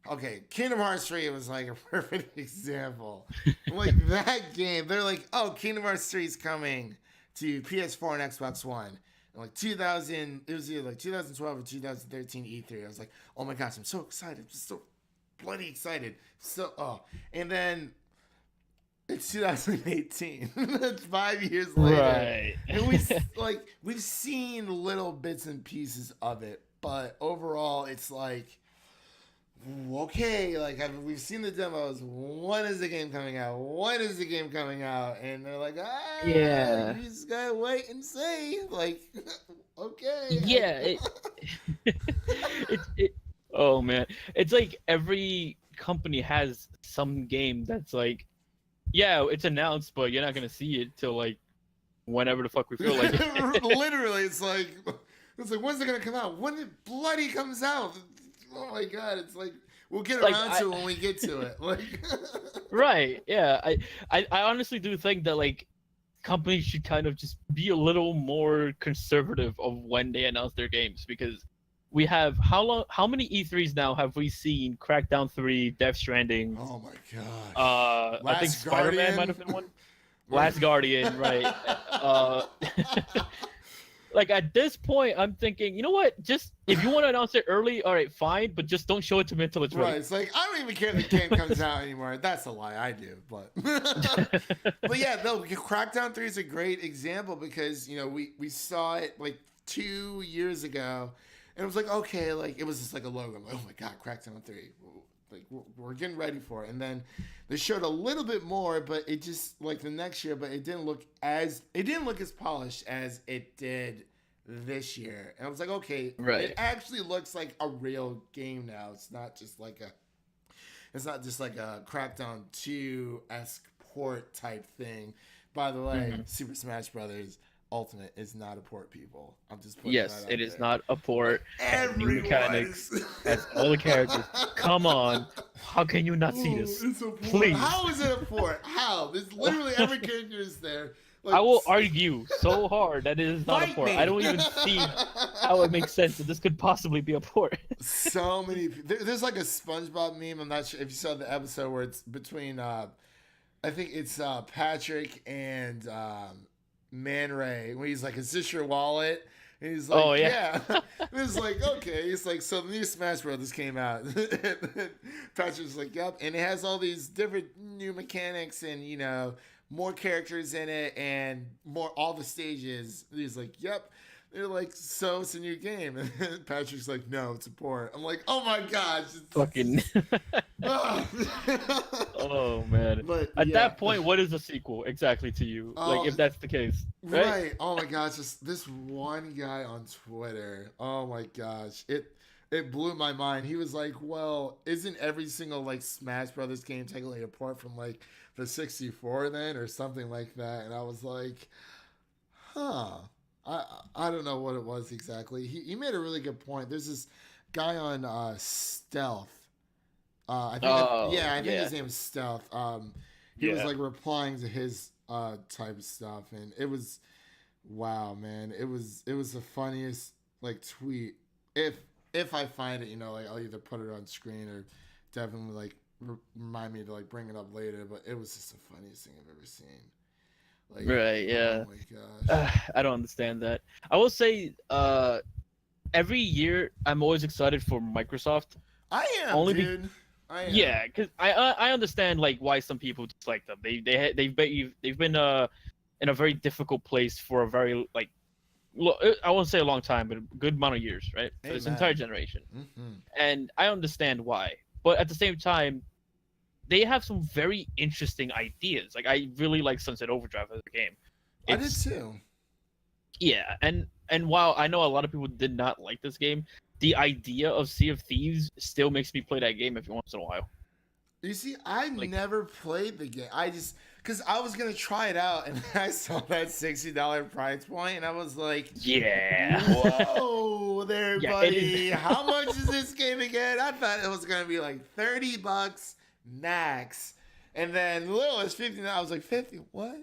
okay, Kingdom Hearts 3 was like a perfect example. Like that game, they're like, oh, Kingdom Hearts 3 is coming to PS4 and Xbox One. And like it was either like 2012 or 2013 E3. I was like, oh my gosh, I'm so excited. I'm just so bloody excited. And then it's 2018. That's 5 years later. Right. And we've seen little bits and pieces of it, but overall it's like, okay, like we've seen the demos. When is the game coming out? When is the game coming out? And they're like, yeah, you just gotta wait and see. Like, okay, yeah. Oh man, it's like every company has some game that's like, yeah, it's announced, but you're not gonna see it till like whenever the fuck we feel like it. Literally, it's like when's it gonna come out? When it bloody comes out? Oh my god, it's like we'll get around to it when we get to it. Like, right? Yeah, I honestly do think that like companies should kind of just be a little more conservative of when they announce their games, because we have how many E3s now have we seen? Crackdown 3, Death Stranding. Oh my god. I think Spider-Man might have been one. Last Guardian, right? Like at this point, I'm thinking, you know what? Just if you want to announce it early, all right, fine, but just don't show it to me until it's ready. Right. It's like I don't even care if the game comes out anymore. That's a lie. I do, but but yeah, no. Crackdown 3 is a great example because we saw it like 2 years ago, and it was like, okay, like it was just like a logo. I'm like, oh my god, Crackdown 3. Like we're getting ready for it, and then they showed a little bit more, but it just like the next year, but it didn't look as polished as it did this year. And I was like, okay, right. It actually looks like a real game now. It's not just like a Crackdown 2-esque port type thing. By the way, Super Smash Brothers Ultimate is not a port, people. I'm just putting that out it is there. not a port. New mechanics, has all the characters. Come on, how can you not see this? It's a port. Please. How is it a port? How? There's literally every character is there. Like, I will argue so hard that it is not a port. me. I don't even see how it makes sense that this could possibly be a port. So many. There's like a SpongeBob meme. I'm not sure if you saw the episode where it's between. I think it's Patrick and Man Ray. When he's like, "Is this your wallet?" And he's like, oh yeah. And it's like, okay. It's like, so the new Smash Brothers came out. Patrick's like, yep, and it has all these different new mechanics and more characters in it and all the stages. And he's like, yep. They're like, so it's a new game. And Patrick's like, no, it's a port. I'm like, oh my gosh. Fucking. Oh man. But, at that point, what is a sequel exactly to you? Like if that's the case. Right? Oh my gosh. This one guy on Twitter. Oh my gosh. It blew my mind. He was like, well, isn't every single like Smash Brothers game technically a port from like the 64 then or something like that? And I was like, huh. I don't know what it was exactly. He made a really good point. There's this guy on Stealth. I think his name is Stealth. He was like replying to his type stuff, and it was wow, man. It was the funniest like tweet. If I find it, like I'll either put it on screen or definitely like remind me to like bring it up later. But it was just the funniest thing I've ever seen. Like, Right, yeah. oh my gosh. I don't understand that. I will say, every year I'm always excited for Microsoft. I am, Only dude. I am. Yeah, because I understand like why some people dislike them. They've been in a very difficult place for a very like I won't say a long time, but a good amount of years, right? For this Amen. entire generation, Mm-hmm. and I understand why. But at the same time, they have some very interesting ideas. Like I really like Sunset Overdrive as a game. I did too. Yeah, and while I know a lot of people did not like this game, the idea of Sea of Thieves still makes me play that game every once in a while. You see, I Like- never played the game. I just because I was gonna try it out, and I saw that $60 price point, and I was like, Yeah. "Whoa, there, Yeah, it buddy! is- How much is this game again?" I thought it was gonna be like $30 max, and then little as 50. I was like, 50? What?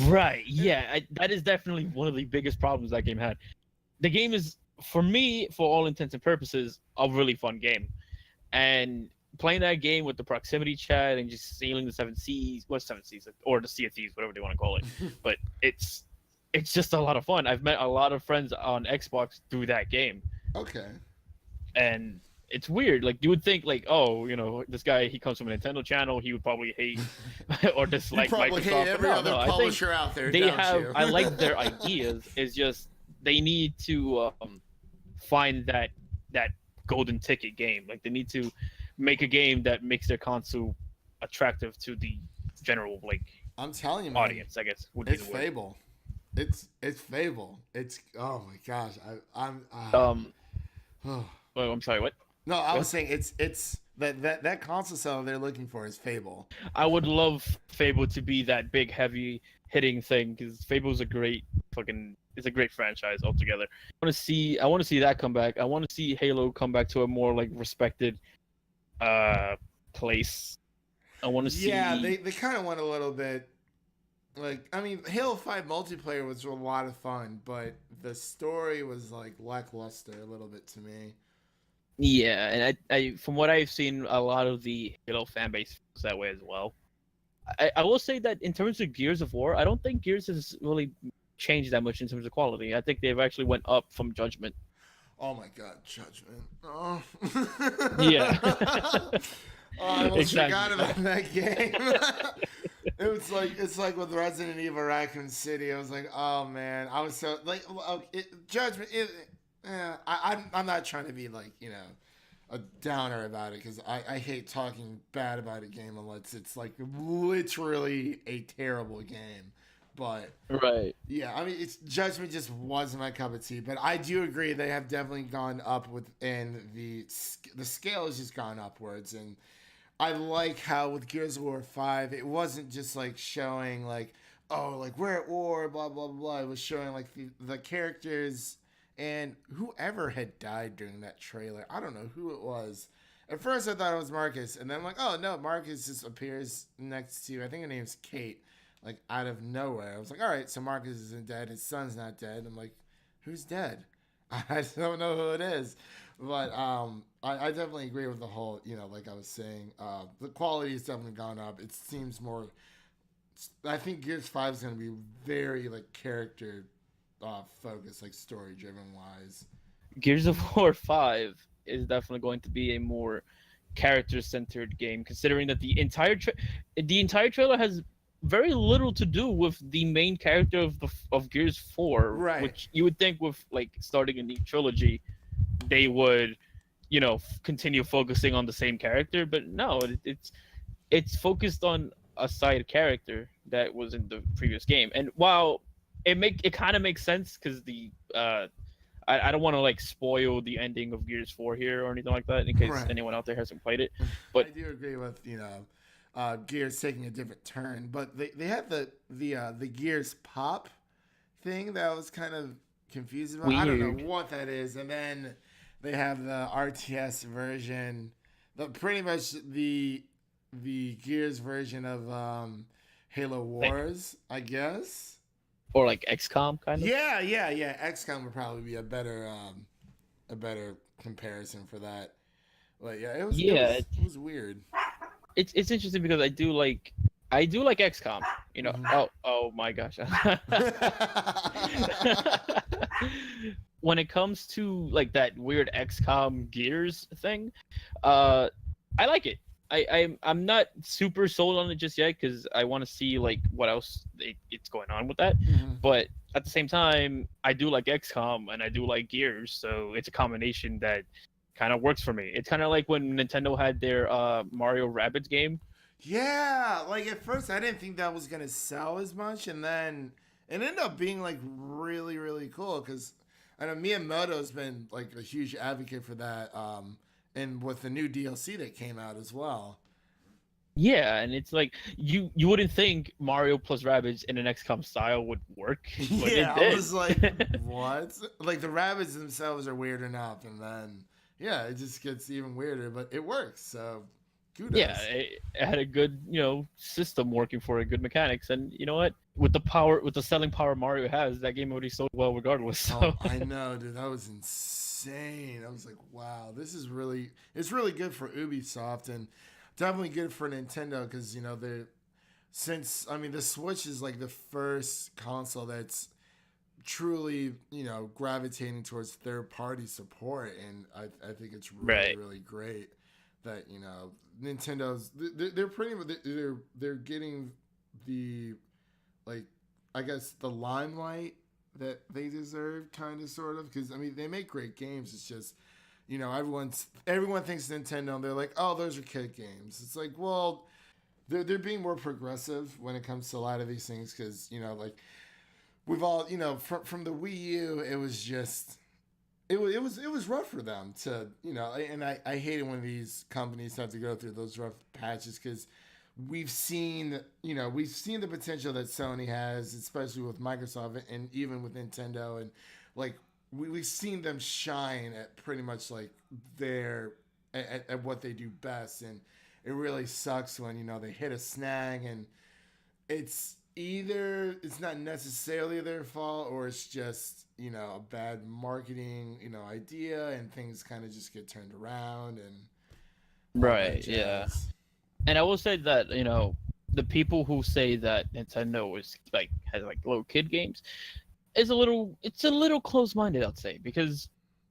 Right. Yeah, that is definitely one of the biggest problems that game had. The game is, for me, for all intents and purposes, a really fun game, and playing that game with the proximity chat and just sailing the seven seas, seven seas, or the Sea of Thieves, whatever they want to call it. But it's just a lot of fun. I've met a lot of friends on Xbox through that game, Okay. and it's weird. Like you would think, like, oh, this guy, he comes from a Nintendo channel, he would probably hate or You dislike probably Microsoft. hate every No, other no, I think publisher out there, they don't have. you? I like their ideas. It's just they need to find that golden ticket game. Like they need to make a game that makes their console attractive to the general I'm telling you, man. audience. I guess would be It's the word. Fable. It's Fable. It's oh my gosh. I'm Well, I'm sorry. What? no, I What? was saying it's that console seller they're looking for is Fable. I would love Fable to be that big, heavy hitting thing because Fable's a great it's a great franchise altogether. I want to see that come back. I want to see Halo come back to a more like respected place. I want to see. Yeah, they kind of went a little bit like I mean Halo 5 multiplayer was a lot of fun, but the story was like lackluster a little bit to me. Yeah, and I from what I've seen, a lot of the Halo fan base feels that way as well. I will say that in terms of Gears of War, I don't think Gears has really changed that much in terms of quality. I think they've actually went up from Judgment. Oh my god, Judgment. Oh. Yeah. Oh, I almost Exactly. forgot about that game. It's like with Resident Evil Raccoon City. I was like, oh man, I was so like, Judgment. I'm not trying to be like a downer about it because I hate talking bad about a game unless it's like literally a terrible game. But Right. yeah, I mean, Judgment just wasn't my cup of tea. But I do agree they have definitely gone up within the scale has just gone upwards, and I like how with Gears of War 5, it wasn't just like showing like, oh, like we're at war, blah blah blah. It was showing like the characters and whoever had died during that trailer. I don't know who it was. At first, I thought it was Marcus, and then I'm like, oh no, Marcus just appears next to I think her name's Kate. Like out of nowhere, I was like, all right, so Marcus isn't dead. His son's not dead. I'm like, who's dead? I don't know who it is, but I definitely agree with the whole. Like I was saying, the quality has definitely gone up. It seems more. I think Gears 5 is going to be very like character focused, like story driven wise. Gears of War 5 is definitely going to be a more character-centered game, considering that the entire trailer has very little to do with the main character of Gears 4, Right. which you would think with like starting a new trilogy, they would, continue focusing on the same character, but no, it's focused on a side character that was in the previous game. And while it kind of makes sense because I don't want to like spoil the ending of Gears 4 here or anything like that in case Right. anyone out there hasn't played it. But I do agree with Gears taking a different turn, but they had the Gears pop thing that I was kind of confused about. I don't Weird. know what that is, and then they have the RTS version, pretty much the Gears version of Halo Wars, I guess. Or like XCOM kind of. Yeah. XCOM would probably be a better comparison for that. But yeah, Yeah, it was weird. it's interesting because I do like XCOM. You know. Mhm. Oh my gosh. When it comes to like that weird XCOM Gears thing, I like it. I'm not super sold on it just yet because I want to see like what else it's going on with that. Mhm. But at the same time, I do like XCOM and I do like Gears, so it's a combination that kind of works for me. It's kind of like when Nintendo had their Mario Rabbids game. Yeah, like at first I didn't think that was gonna sell as much, and then it ended up being like really, really cool because I know Miyamoto's been like a huge advocate for that, and with the new DLC that came out as well. Yeah, and it's like you wouldn't think Mario plus Rabbids in an XCOM style would work, but Yeah, it I did. was like, what? Like the rabbits themselves are weird enough, and then yeah, it just gets even weirder, but it works. So Yeah, kudos. it had a good, system working for it, good mechanics, and you know what? With the selling power Mario has, that game already sold well regardless. Oh, So I know, dude. That was insane. I was like, wow, it's really good for Ubisoft and definitely good for Nintendo because, the Switch is like the first console that's truly, gravitating towards third party support. And I think it's really, right, really great that, Nintendo's, they're pretty, they're getting the, like, I guess the limelight that they deserve, kind of, sort of, because they make great games. It's just, everyone thinks Nintendo, and they're like, oh, those are kid games. It's like, well, they're being more progressive when it comes to a lot of these things, because like we've all, from the Wii U, it was just. It was rough for them to, and I hate it when these companies have to go through those rough patches because we've seen the potential that Sony has, especially with Microsoft and even with Nintendo, and like we've seen them shine at pretty much like their at what they do best, and it really sucks when they hit a snag, and it's not necessarily their fault, or it's just a bad marketing idea, and things kind of just get turned around and all that right, yeah. jazz. And I will say that the people who say that Nintendo is like has like little kid games it's a little close-minded, I'd say, because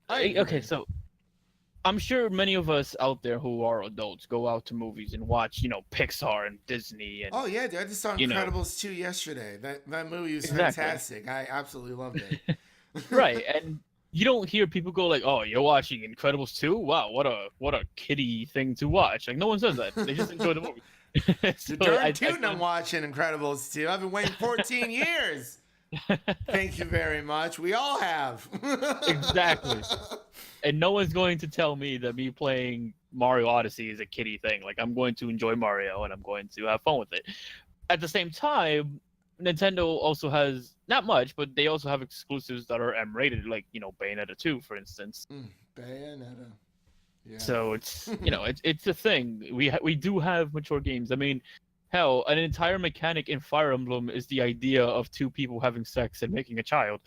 I okay, agree. so I'm sure many of us out there who are adults go out to movies and watch, Pixar and Disney and, Oh yeah, dude, I just saw you know, Incredibles 2 yesterday. That movie was exactly. fantastic. I absolutely loved it. Right. And you don't hear people go like, "Oh, you're watching Incredibles 2? Wow, what a kiddie thing to watch." Like no one says that. They just enjoy the movie. So You're darn I tootin' I'm find watching Incredibles 2. I've been waiting 14 years. Thank you very much. We all have. exactly. And no one's going to tell me that me playing Mario Odyssey is a kiddie thing. Like I'm going to enjoy Mario and I'm going to have fun with it. At the same time, Nintendo also has not much, but they also have exclusives that are M-rated, like Bayonetta 2, for instance. Bayonetta. Yeah. So it's it's a thing. We do have mature games. I mean, hell, an entire mechanic in Fire Emblem is the idea of two people having sex and making a child.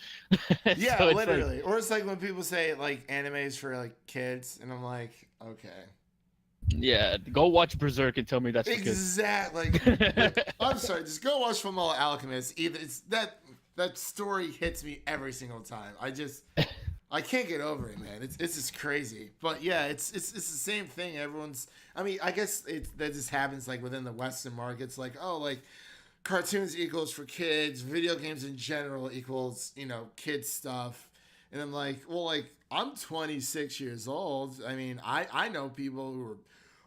Yeah, So it's like, literally. Or it's like when people say like anime is for like kids, and I'm like, okay. yeah, go watch Berserk and tell me that's for kids. Exactly. Like, I'm sorry, just go watch Fullmetal Alchemist. Either it's that story hits me every single time. I can't get over it, man. It's just crazy. But yeah, it's the same thing. I guess that just happens like within the Western markets. Like, oh, like cartoons equals for kids, video games in general equals kids stuff. And I'm like, well, like I'm 26 years old. I know people who are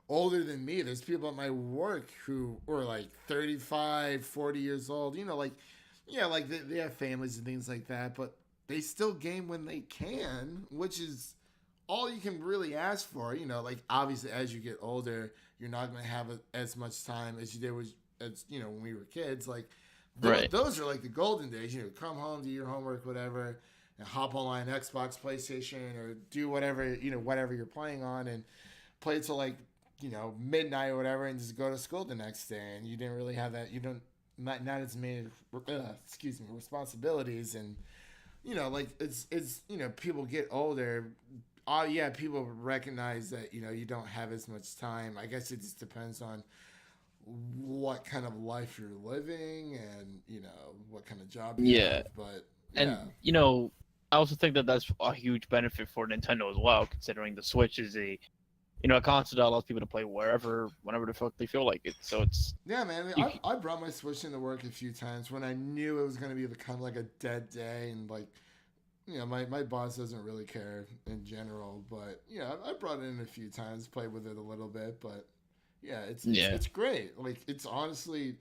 older than me. There's people at my work who were like 35, 40 years old. Like, yeah, like they have families and things like that, but they still game when they can, which is all you can really ask for. Like obviously as you get older, you're not going to have as much time as you did when we were kids. Like Right. those are like the golden days. Come home, do your homework, whatever, and hop online, Xbox, PlayStation, or do whatever you're playing on, and play till like midnight or whatever, and just go to school the next day. And you didn't really have that. You don't not as many responsibilities, and like it's people get older. Oh yeah, people recognize that you don't have as much time. I guess it just depends on what kind of life you're living and what kind of job you Yeah, have. But and yeah, I also think that that's a huge benefit for Nintendo as well, considering the Switch is a console that allows people to play wherever, whenever the fuck they feel like it. So it's yeah, man. I mean, you, I brought my Switch into work a few times when I knew it was gonna be the kind of like a dead day, and like my boss doesn't really care in general, but yeah, I brought it in a few times, played with it a little bit, but yeah, yeah. it's great. Like it's honestly,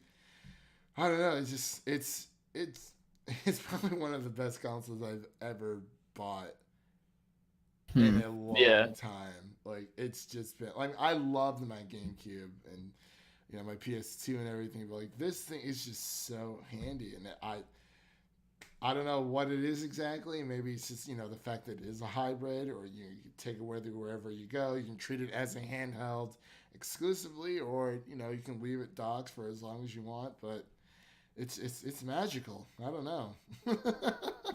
I don't know. It's just it's it's probably one of the best consoles I've ever bought in a Yeah. long time. Like it's just been like I loved my GameCube and my PS2 and everything, but like this thing is just so handy, and I don't know what it is exactly. Maybe it's just the fact that it is a hybrid, or you can take it with you wherever you go. You can treat it as a handheld exclusively, or you can leave it docked for as long as you want. But it's magical. I don't know.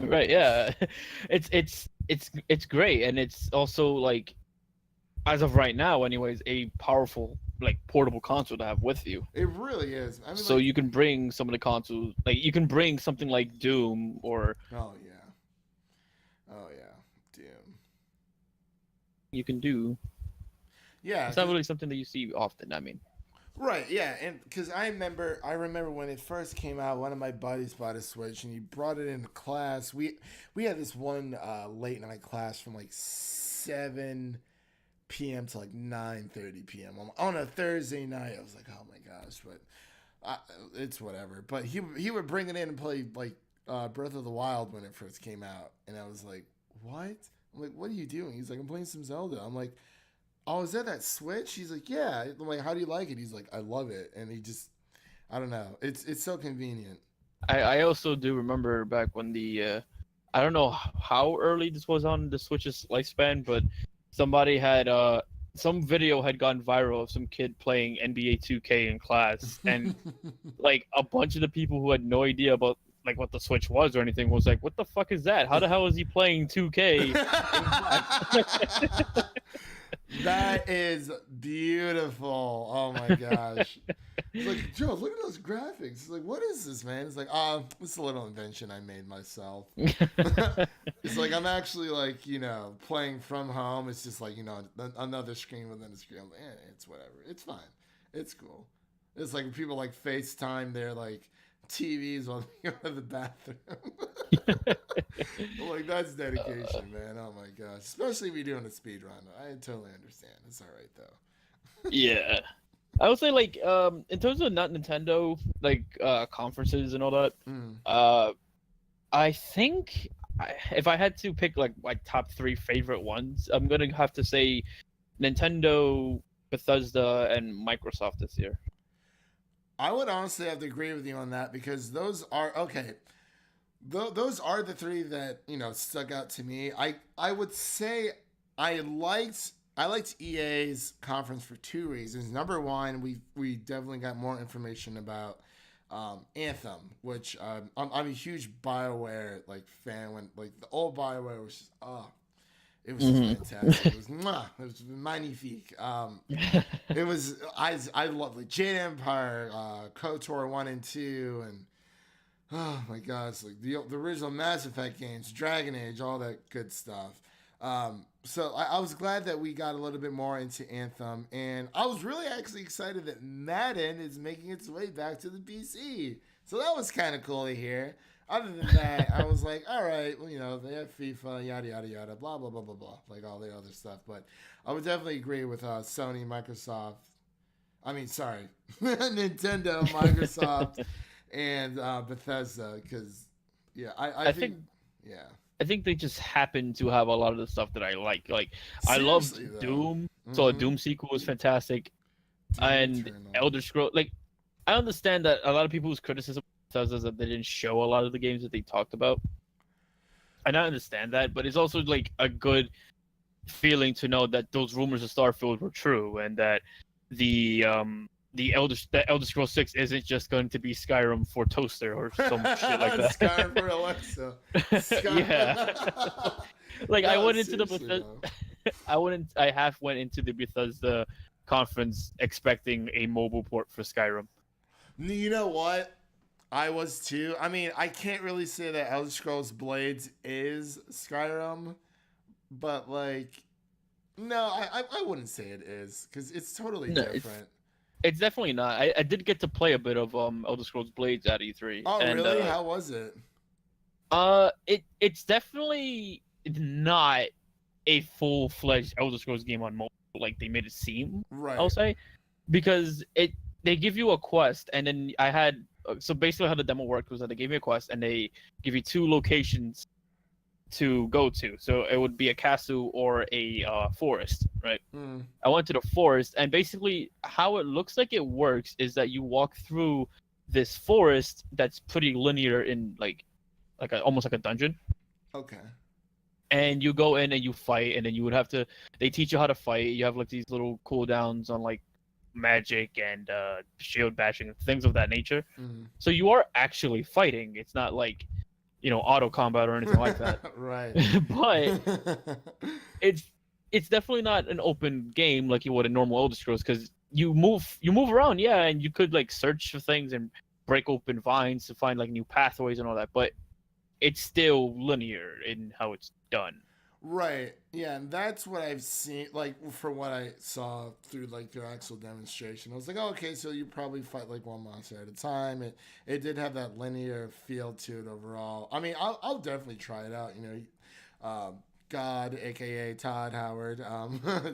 Right, yeah. It's great, and it's also like, as of right now anyways, a powerful like portable console to have with you. It really is. I mean, So like, you can bring some of the consoles, like you can bring something like Doom, or oh yeah, oh yeah, damn. you can do. Yeah, It's not really something that you see often. I mean, right, yeah, and because I remember when it first came out, one of my buddies bought a Switch and he brought it into class. We had this one late night class from like 7 p.m. to like 9:30 p.m. on a Thursday night. I was like, oh my gosh, but it's whatever. But he would bring it in and play like Breath of the Wild when it first came out, and I was like, what? I'm like, what are you doing? He's like, I'm playing some Zelda. I'm like, oh, is that Switch? He's like, yeah. I'm like, how do you like it? He's like, I love it. And he just, I don't know. It's so convenient. I also do remember back when I don't know how early this was on the Switch's lifespan, but somebody had some video had gone viral of some kid playing NBA 2K in class, and like a bunch of the people who had no idea about like what the Switch was or anything was like, what the fuck is that? How the hell is he playing 2K? That is beautiful. Oh my gosh. It's like, Joe, look at those graphics. It's like, what is this, man? It's like, it's a little invention I made myself. It's like I'm actually like, playing from home. It's just like, another screen within a screen. I'm like, it's whatever. It's fine. It's cool. It's like people like FaceTime their like TVs while they go to the bathroom. Like that's dedication, man. Oh my gosh. Especially if you're doing a speed run. I totally understand. It's all right though. Yeah. I would say like in terms of not Nintendo like conferences and all that, I think if I had to pick like my top 3 favorite ones, I'm gonna have to say Nintendo, Bethesda, and Microsoft this year. I would honestly have to agree with you on that because those are okay. Those are the 3 that stuck out to me. I would say I liked EA's conference for 2 reasons. Number one, we definitely got more information about Anthem, which I'm a huge BioWare like fan. When like the old BioWare was just it was just fantastic. It was magnifique. It was I love like Jade Empire, KOTOR 1 and 2, and oh my gosh, like the original Mass Effect games, Dragon Age, all that good stuff. So I was glad that we got a little bit more into Anthem, and I was really actually excited that Madden is making its way back to the PC. So that was kind of cool to hear. Other than that, I was like, all right, well, they have FIFA, yada, yada, yada, blah, blah, blah, blah, blah, like all the other stuff. But I would definitely agree with Sony, Microsoft. I mean, sorry, Nintendo, Microsoft, and Bethesda, because, yeah, I think, yeah. I think they just happen to have a lot of the stuff that I like. Like I Seriously, loved though. Doom, so a Doom sequel was fantastic, and Eternal. Elder Scrolls. Like I understand that a lot of people's criticism says that they didn't show a lot of the games that they talked about, and I understand that. But it's also like a good feeling to know that those rumors of Starfield were true, and that the the Elder Scrolls 6 isn't just going to be Skyrim for toaster or some shit like that. Skyrim for Alexa. Yeah. Like I No, went into the seriously, Bethesda, I half went into the Bethesda conference expecting a mobile port for Skyrim. You know what? I was too. I mean, I can't really say that Elder Scrolls Blades is Skyrim, but like, no, I wouldn't say it is because it's totally No, different. It's definitely not. I did get to play a bit of Elder Scrolls Blades at E3. Oh, and, really? How was it? It's definitely not a full-fledged Elder Scrolls game on mobile like they made it seem. Right. I'll say, because they give you a quest, and then I had so basically how the demo worked was that they gave me a quest and they give you 2 locations to go to. So it would be a castle or a forest, right? Mm. I went to the forest, and basically how it looks like it works is that you walk through this forest that's pretty linear in like almost like a dungeon, Okay. and you go in and you fight, and then you would have to. They teach you how to fight. You have like these little cooldowns on like magic and shield bashing and things of that nature. Mm. So you are actually fighting. It's not like auto combat or anything like that. Right. But it's definitely not an open game like you would in normal Elder Scrolls, because you move around, yeah, and you could like search for things and break open vines to find like new pathways and all that, but it's still linear in how it's done. Right. Yeah, and that's what I've seen. Like for what I saw through like their actual demonstration, I was like, oh, okay, so you probably fight like one monster at a time. It did have that linear feel to it overall. I mean, I'll definitely try it out. God, aka Todd Howard,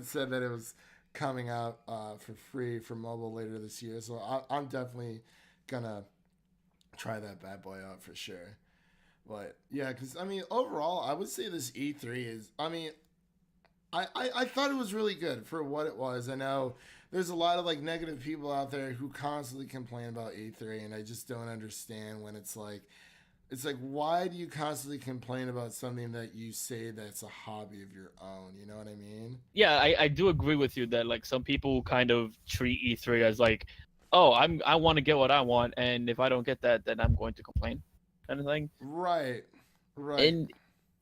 said that it was coming out for free for mobile later this year. So I'm definitely gonna try that bad boy out for sure. But yeah, because I mean, overall, I would say this E3 is. I mean, I thought it was really good for what it was. I know there's a lot of like negative people out there who constantly complain about E3, and I just don't understand when it's like why do you constantly complain about something that you say that's a hobby of your own? You know what I mean? Yeah, I do agree with you that like some people kind of treat E3 as like, oh, I want to get what I want, and if I don't get that, then I'm going to complain, kind of thing. Right. And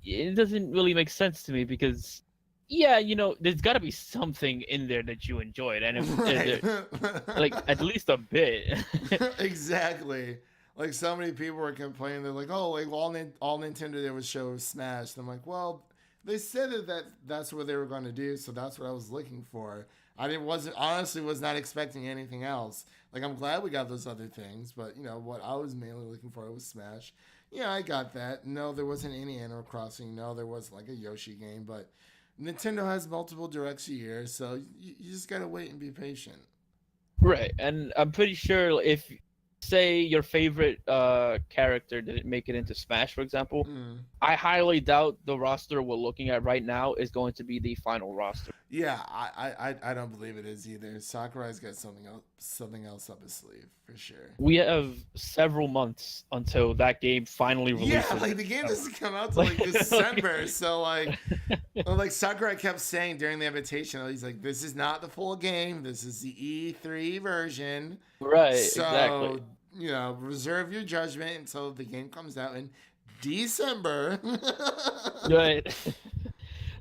it doesn't really make sense to me because, yeah, there's got to be something in there that you enjoyed, and like at least a bit. Exactly. Like so many people were complaining. They're like, "Oh, like all Nintendo did was show Smash." And I'm like, "Well, they said that's what they were going to do, so that's what I was looking for. I was not expecting anything else. Like I'm glad we got those other things, but what I was mainly looking for was Smash. Yeah, I got that. No, there wasn't any Animal Crossing. No, there was like a Yoshi game, but Nintendo has multiple directs a year, so you just gotta wait and be patient." Right, and I'm pretty sure if, say, your favorite character didn't make it into Smash, for example, I highly doubt the roster we're looking at right now is going to be the final roster. Yeah, I don't believe it is either. Sakurai's got something else up his sleeve for sure. We have several months until that game finally releases. Yeah, like the game doesn't come out till like December, so like Sakurai kept saying during the invitation, he's like, "This is not the full game. This is the E3 version." Right. So, exactly. Reserve your judgment until the game comes out in December. Right.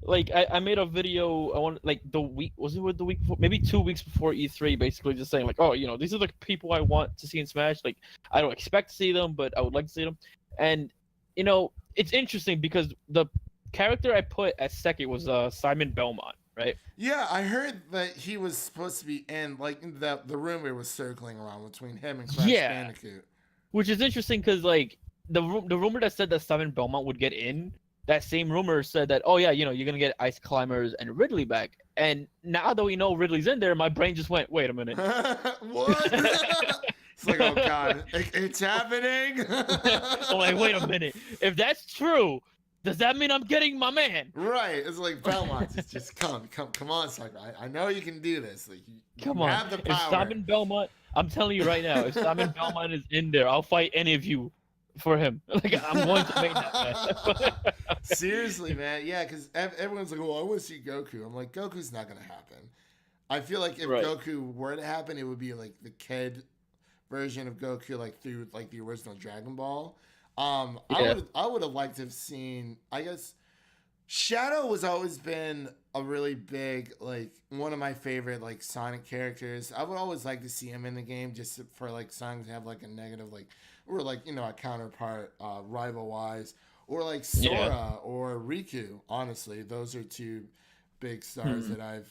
Like I made a video. I want like the week the week before, maybe 2 weeks before E3, basically just saying like, oh, these are the people I want to see in Smash. Like I don't expect to see them, but I would like to see them. And it's interesting because the character I put at second was Simon Belmont, right? Yeah, I heard that he was supposed to be in like the rumor was circling around between him and Crash Bandicoot. Which is interesting because like the rumor that said that Simon Belmont would get in. That same rumor said that, oh yeah, you're gonna get Ice Climbers and Ridley back. And now that we know Ridley's in there, my brain just went, wait a minute. What? It's like, oh god, it's happening. I'm like, wait a minute. If that's true, does that mean I'm getting my man? Right. It's like Belmont. Just come on, Sakurai. I know you can do this. Like, come on. Have the power. If Simon Belmont, I'm telling you right now, if Simon Belmont is in there, I'll fight any of you for him. Like I'm going to make that man. Seriously, man. Yeah, because everyone's like, "Oh, I want to see Goku." I'm like, Goku's not gonna happen. I feel like if Right. Goku were to happen, it would be like the kid version of Goku, like through like the original Dragon Ball. Yeah. I would have liked to have seen. I guess Shadow has always been a really big, like one of my favorite like Sonic characters. I would always like to see him in the game just for like Sonic to have like a negative like or like a counterpart rival wise or like Yeah. Sora or Riku. Honestly, those are two big stars Hmm. that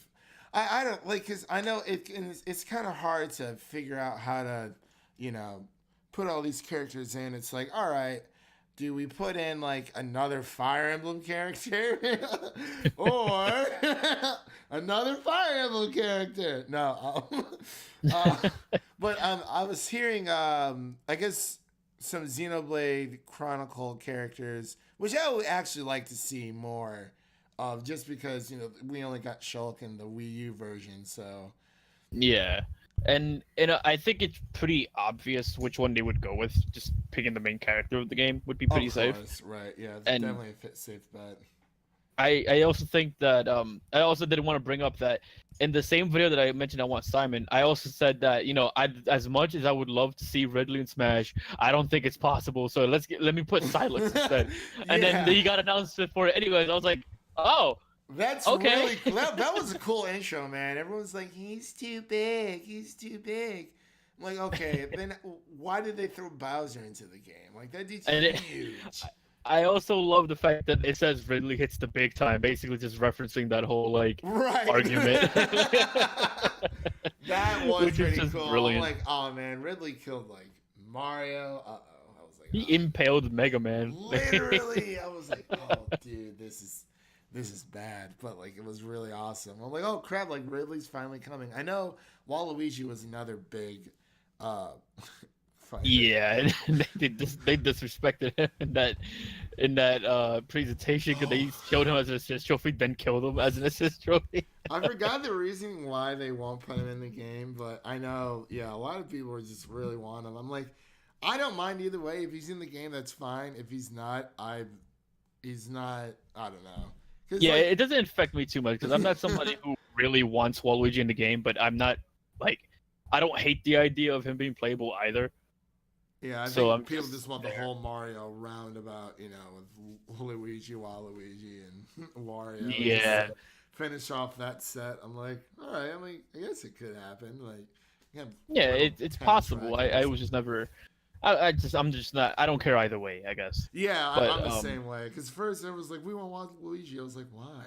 I don't like because I know it's kind of hard to figure out how to you know put all these characters in. It's like all right, do we put in like another Fire Emblem character or another Fire Emblem character? No, but I was hearing I guess some Xenoblade Chronicle characters, which I would actually like to see more of, just because we only got Shulk in the Wii U version, so. Yeah. And I think it's pretty obvious which one they would go with. Just picking the main character of the game would be pretty Of safe. course, right? Yeah, it's And definitely a safe bet. I also think that I also did want to bring up that in the same video that I mentioned I want Simon, I also said that I as much as I would love to see Ridley in Smash, I don't think it's possible. So let me put Silas instead. And then Yeah. he got announced for it anyways. I was like, oh, That's okay. really that was a cool intro, man. Everyone's like, he's too big, he's too big. I'm like, okay, then why did they throw Bowser into the game? Like that dude's And huge. I also love the fact that it says Ridley hits the big time, basically just referencing that whole like Right. argument. That was Which is pretty just cool. brilliant. I'm like, oh man, Ridley killed like Mario. I was like, He oh. impaled Mega Man. Literally, I was like, oh dude, this is bad, but like it was really awesome. I'm like, oh crap, like Ridley's finally coming. I know Waluigi was another big fighter. Yeah, and they disrespected him in that presentation because they showed him as an assist trophy, then killed him as an assist trophy. I forgot the reason why they won't put him in the game, but I know, yeah, a lot of people just really want him. I'm like, I don't mind either way. If he's in the game, that's fine. If he's not, he's not. I don't know. Yeah, Like, it doesn't affect me too much because I'm not somebody who really wants Waluigi in the game, but I'm not like I don't hate the idea of him being playable either. yeah, I So think I'm people just just want the there. whole Mario roundabout, with Luigi, Waluigi, and Wario. Yeah. Just finish off that set. I'm like, all right. I mean, I guess it could happen. Like, you have Yeah, little it's 10 possible. I trackers. was just never. I'm just not. I don't care either way. I guess. Yeah, But, I'm the same way. Because first it was like, we want Luigi. I was like, why?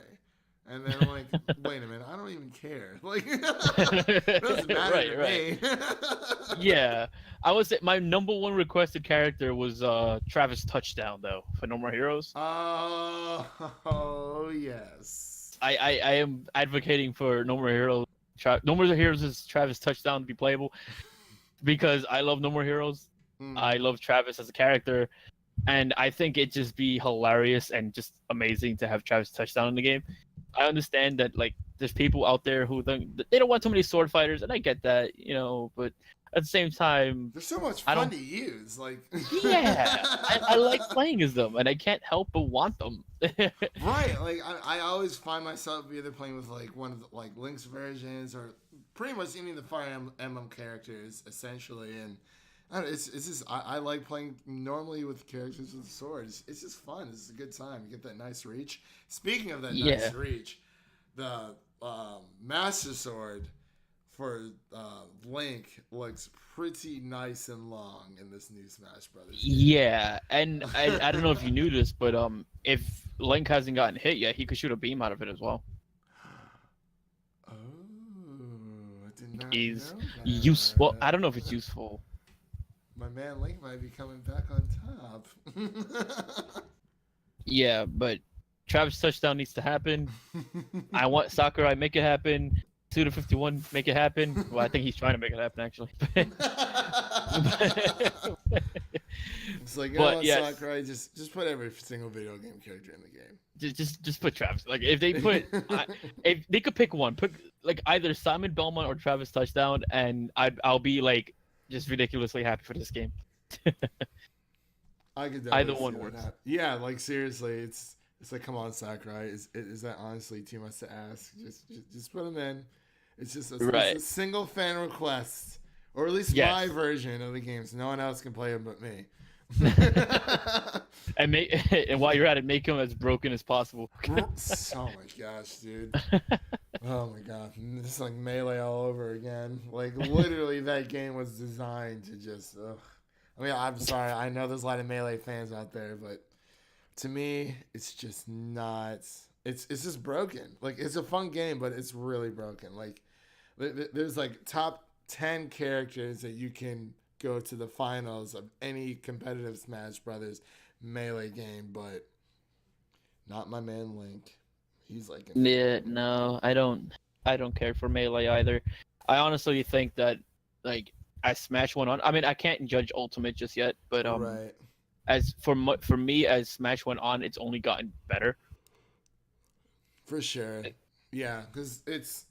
And then I'm like, wait a minute, I don't even care. Like, it doesn't matter Right, to right. me. Yeah, I was my number one requested character was Travis Touchdown though for No More Heroes. Oh, yes. I am advocating for No More Heroes. No More Heroes is Travis Touchdown to be playable because I love No More Heroes. Mm. I love Travis as a character, and I think it'd just be hilarious and just amazing to have Travis Touchdown in the game. I understand that like there's people out there who they don't want too many sword fighters, and I get that, but at the same time, They're so much I fun don't- to use. Like, yeah, I like playing as them, and I can't help but want them. right. Like, I always find myself either playing with like one of the, like Link's versions or pretty much any of the Fire Emblem characters, essentially. And I don't know, it's just I like playing normally with characters with swords. It's just fun. It's a good time. You get that nice reach. Speaking of that Yeah. nice reach, the Master Sword for Link looks pretty nice and long in this new Smash Brothers. Yeah, and I don't know if you knew this, but if Link hasn't gotten hit yet, he could shoot a beam out of it as well. Oh, I did not He's know that. useful. I don't know if it's useful. My man Link might be coming back on top. Yeah, but Travis Touchdown needs to happen. I want Sakurai make it happen. Suda51 make it happen. Well, I think he's trying to make it happen actually. It's like, But yes. Sakurai, just put every single video game character in the game. just put Travis. Like if they put, if they could pick one, put like either Simon Belmont or Travis Touchdown, and I'll be like just ridiculously happy for this game. I could Either definitely one see that works. happen. Yeah, like seriously, it's like, come on, Sakurai, is that honestly too much to ask? Just put him in. It's Right. a single fan request, or at least my Yes. version of the game, so no one else can play them but me. And and while you're at it, make him as broken as possible. Oh my gosh, dude. Oh my god. It's like Melee all over again. Like, literally, that game was designed to just. Ugh. I mean, I'm sorry. I know there's a lot of Melee fans out there, but to me, it's just not. It's just broken. Like, it's a fun game, but it's really broken. Like, there's like top 10 characters that you can go to the finals of any competitive Smash Brothers Melee game, but not my man Link. He's like, Yeah, no, I don't care for Melee either. I honestly think that, like, as Smash went on, I mean, I can't judge Ultimate just yet, but right. as for me, as Smash went on, it's only gotten better. For sure. Yeah, because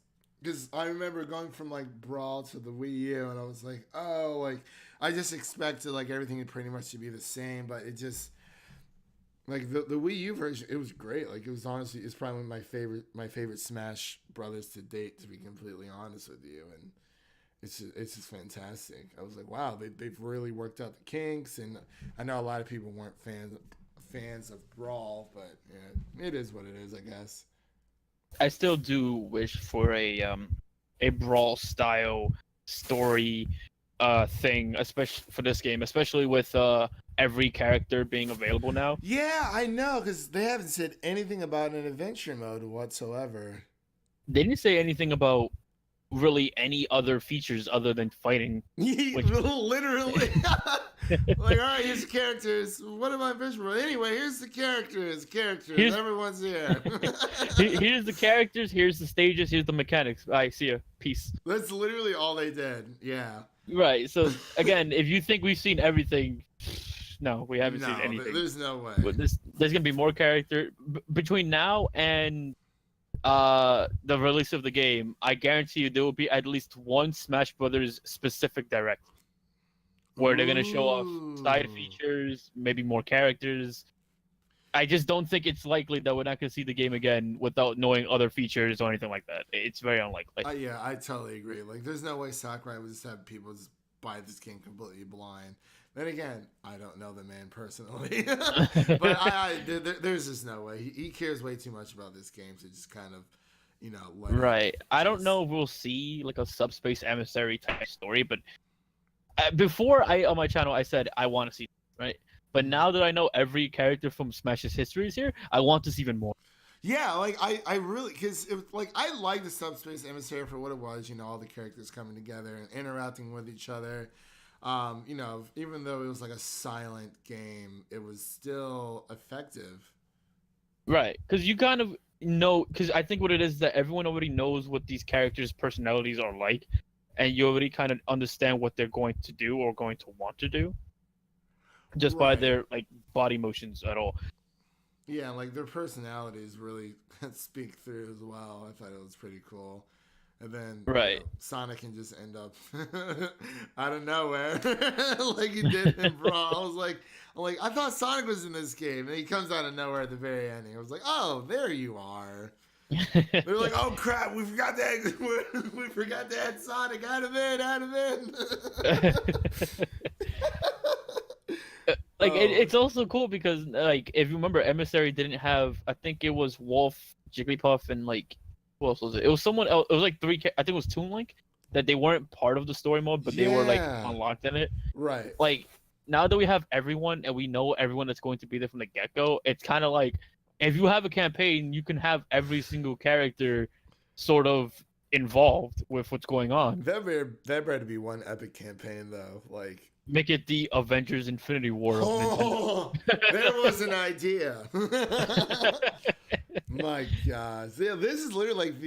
I remember going from like Brawl to the Wii U, and I was like, oh, like I just expected like everything to pretty much to be the same, but it just like the Wii U version, it was great. Like, it was honestly, it's probably my favorite Smash Brothers to date, to be completely honest with you, and it's just fantastic. I was like, wow, they've really worked out the kinks, and I know a lot of people weren't fans of Brawl, but yeah, it is what it is, I guess. I still do wish for a Brawl style story thing, especially for this game, especially with every character being available now. Yeah, I know, because they haven't said anything about an adventure mode whatsoever. They didn't say anything about really any other features other than fighting. Which... Literally. Like, all right, here's the characters. What am I visual? Anyway, here's the characters. Everyone's here. Here's the characters, here's the stages, here's the mechanics. I see you. Peace. That's literally all they did. Yeah. Right. So again, if you think we've seen everything, no, we haven't seen anything. There's no way. But there's gonna be more character between now and the release of the game. I guarantee you there will be at least one Smash Brothers specific direct where they're gonna show off side features, maybe more characters. I just don't think it's likely that we're not gonna see the game again without knowing other features or anything like that. It's very unlikely. Yeah, I totally agree. Like, there's no way Sakurai would just have people just buy this game completely blind. Then again, I don't know the man personally, but there's just no way. He cares way too much about this game to just kind of, let Right. I don't know if we'll see like a subspace emissary type story, but before on my channel I said I want to see, right? But now that I know every character from Smash's history is here, I want to see even more. Yeah, like I really, because like I like the subspace emissary for what it was. All the characters coming together and interacting with each other. Even though it was like a silent game, it was still effective. Right, because you kind of know, because I think what it is that everyone already knows what these characters' personalities are like, and you already kind of understand what they're going to do or going to want to do, just by their like body motions at all. Yeah, like their personalities really speak through as well. I thought it was pretty cool. And then Sonic can just end up out of nowhere, like he did in Brawl. I'm like, I thought Sonic was in this game, and he comes out of nowhere at the very ending. I was like, oh, there you are. They're like, oh crap, we forgot to add Sonic. Add him in. It's also cool because, like, if you remember, Emissary didn't have. I think it was Wolf, Jigglypuff, and like. Who else was it? It was someone else. It was like three. I think it was Toon Link, that they weren't part of the story mode, but they were like unlocked in it. Right. Like, now that we have everyone and we know everyone that's going to be there from the get go, it's kind of like if you have a campaign, you can have every single character sort of involved with what's going on. That better be one epic campaign though. Like, make it the Avengers Infinity War. Oh, there was an idea. My God. Yeah, this is literally like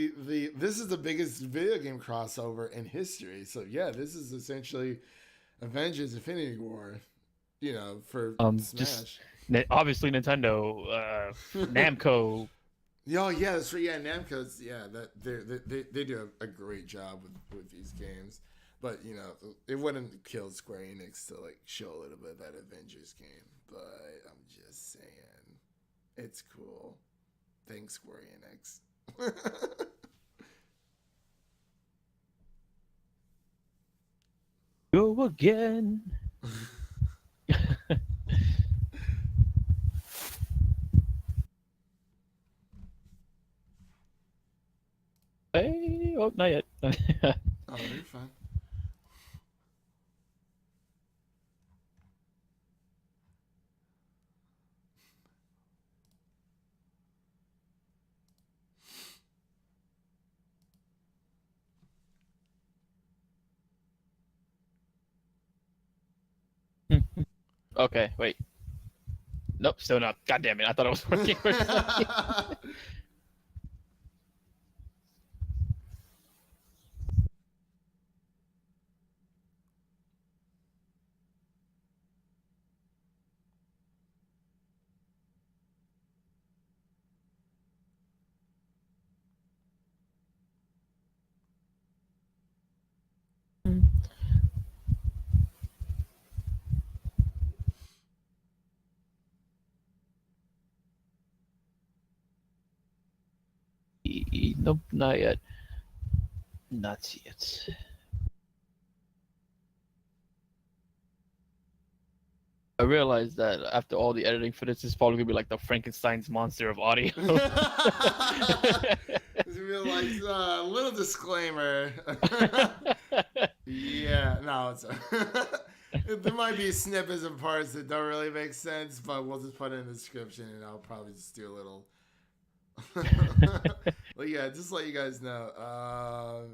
this is the biggest video game crossover in history. So yeah, this is essentially Avengers Infinity War, for Smash. Obviously Nintendo, Namco. Oh yeah, that's right. Yeah, Namco's they do a great job with these games. But it wouldn't kill Square Enix to like show a little bit of that Avengers game. But I'm just saying, it's cool. Thanks, Square Enix. Go again. Hey, oh, not yet. Oh, you're fine. Okay, wait. Nope, still not. God damn it! I thought I was working for something. Nope, not yet. Not yet. I realized that after all the editing for this, is probably gonna be like the Frankenstein's monster of audio. Like little disclaimer. Yeah, no, it's there might be snippets and parts that don't really make sense, but we'll just put it in the description, and I'll probably just do a little. Well, yeah, just let you guys know.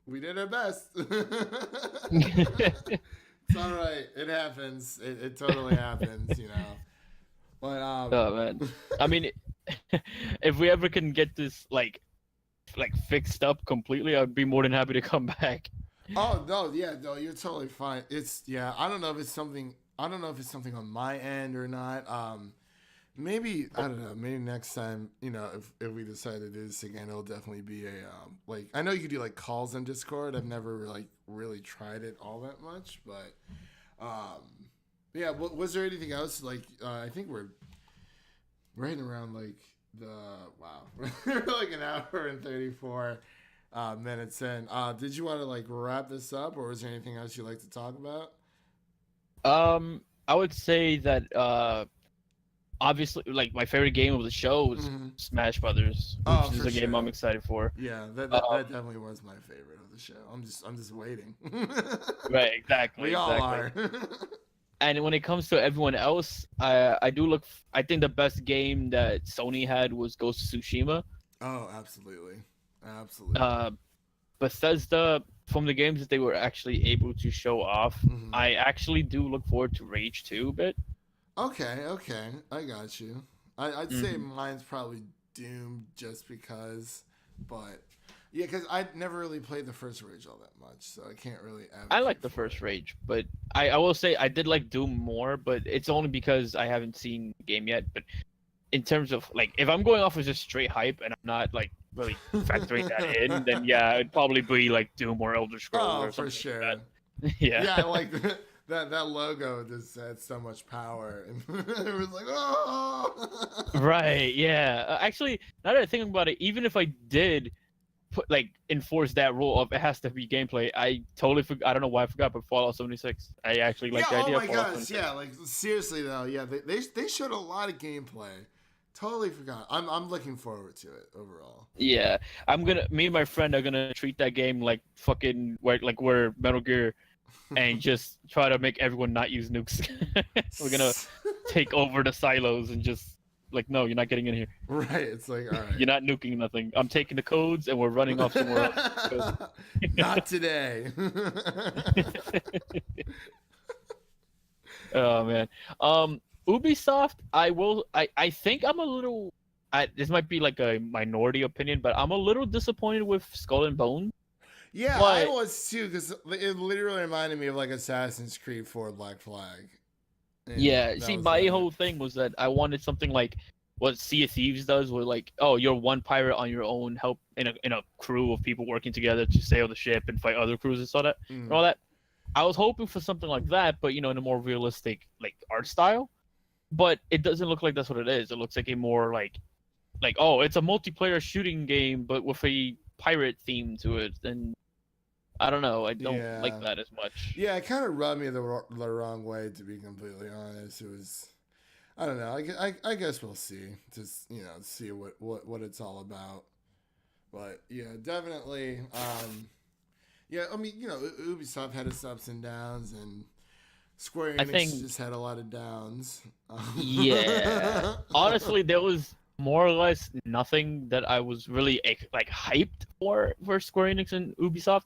We did our best. It's all right. It happens. It totally happens, you know. But Oh man, I mean, if we ever can get this like fixed up completely, I'd be more than happy to come back. oh no, yeah, no, you're totally fine. It's yeah. I don't know if it's something. I don't know if it's something on my end or not. Maybe I don't know. Maybe next time, you know, if we decide to do this again, it'll definitely be a like. I know you could do like calls on Discord. I've never like really tried it all that much, but yeah. Was there anything else? Like I think we're right around like we're like an hour and 34 minutes in. Did you want to like wrap this up, or is there anything else you'd like to talk about? I would say that obviously, like my favorite game of the show was Smash Brothers, which is a game I'm excited for. Yeah, that definitely was my favorite of the show. I'm just waiting. Right, exactly. We all are. And when it comes to everyone else, I do look. I think the best game that Sony had was Ghost of Tsushima. Oh, absolutely. Bethesda, from the games that they were actually able to show off, I actually do look forward to Rage 2 a bit. Okay, I got you. I'd say mine's probably Doom just because, but yeah, because I never really played the first Rage all that much, so I can't really. I like the first Rage, but I will say I did like Doom more, but it's only because I haven't seen the game yet. But in terms of like, if I'm going off of just straight hype and I'm not like really factoring that in, then yeah, it'd probably be like Doom or Elder Scrolls or something. For sure. Like that. Yeah. Yeah, like that logo just had so much power, and it was like, oh. Right. Yeah. Actually, now that I think about it, even if I did enforce that rule of it has to be gameplay, I totally forgot. I don't know why I forgot, but Fallout 76. I actually like the idea. Oh my of Fallout gosh, 76. yeah. Like seriously though, yeah. They showed a lot of gameplay. Totally forgot. I'm looking forward to it overall. Yeah, me and my friend are gonna treat that game like fucking like we're Metal Gear, and just try to make everyone not use nukes. We're gonna take over the silos and just like, no, you're not getting in here. Right. It's like, all right. You're not nuking nothing. I'm taking the codes and we're running off somewhere else. Not today. Oh man. Ubisoft, I think I'm a little. This might be like a minority opinion, but I'm a little disappointed with Skull and Bones. Yeah, But- I was too, because it literally reminded me of like Assassin's Creed 4 Black Flag. And Yeah, that see, was my about it. whole thing was that I wanted something like what Sea of Thieves does, where like, oh, you're one pirate on your own, help in a crew of people working together to sail the ship and fight other crews and all that. I was hoping for something like that, but in a more realistic like art style. But it doesn't look like that's what it is. It looks like a more like oh, it's a multiplayer shooting game, but with a pirate theme to it. And I don't know. I don't Yeah. like that as much. Yeah, it kind of rubbed me the wrong way, to be completely honest. It was, I don't know. I guess we'll see. Just see what it's all about. But yeah, definitely. Yeah, I mean, Ubisoft had its ups and downs, and Square I Enix think, just had a lot of downs. yeah. Honestly, there was more or less nothing that I was really like hyped for Square Enix and Ubisoft.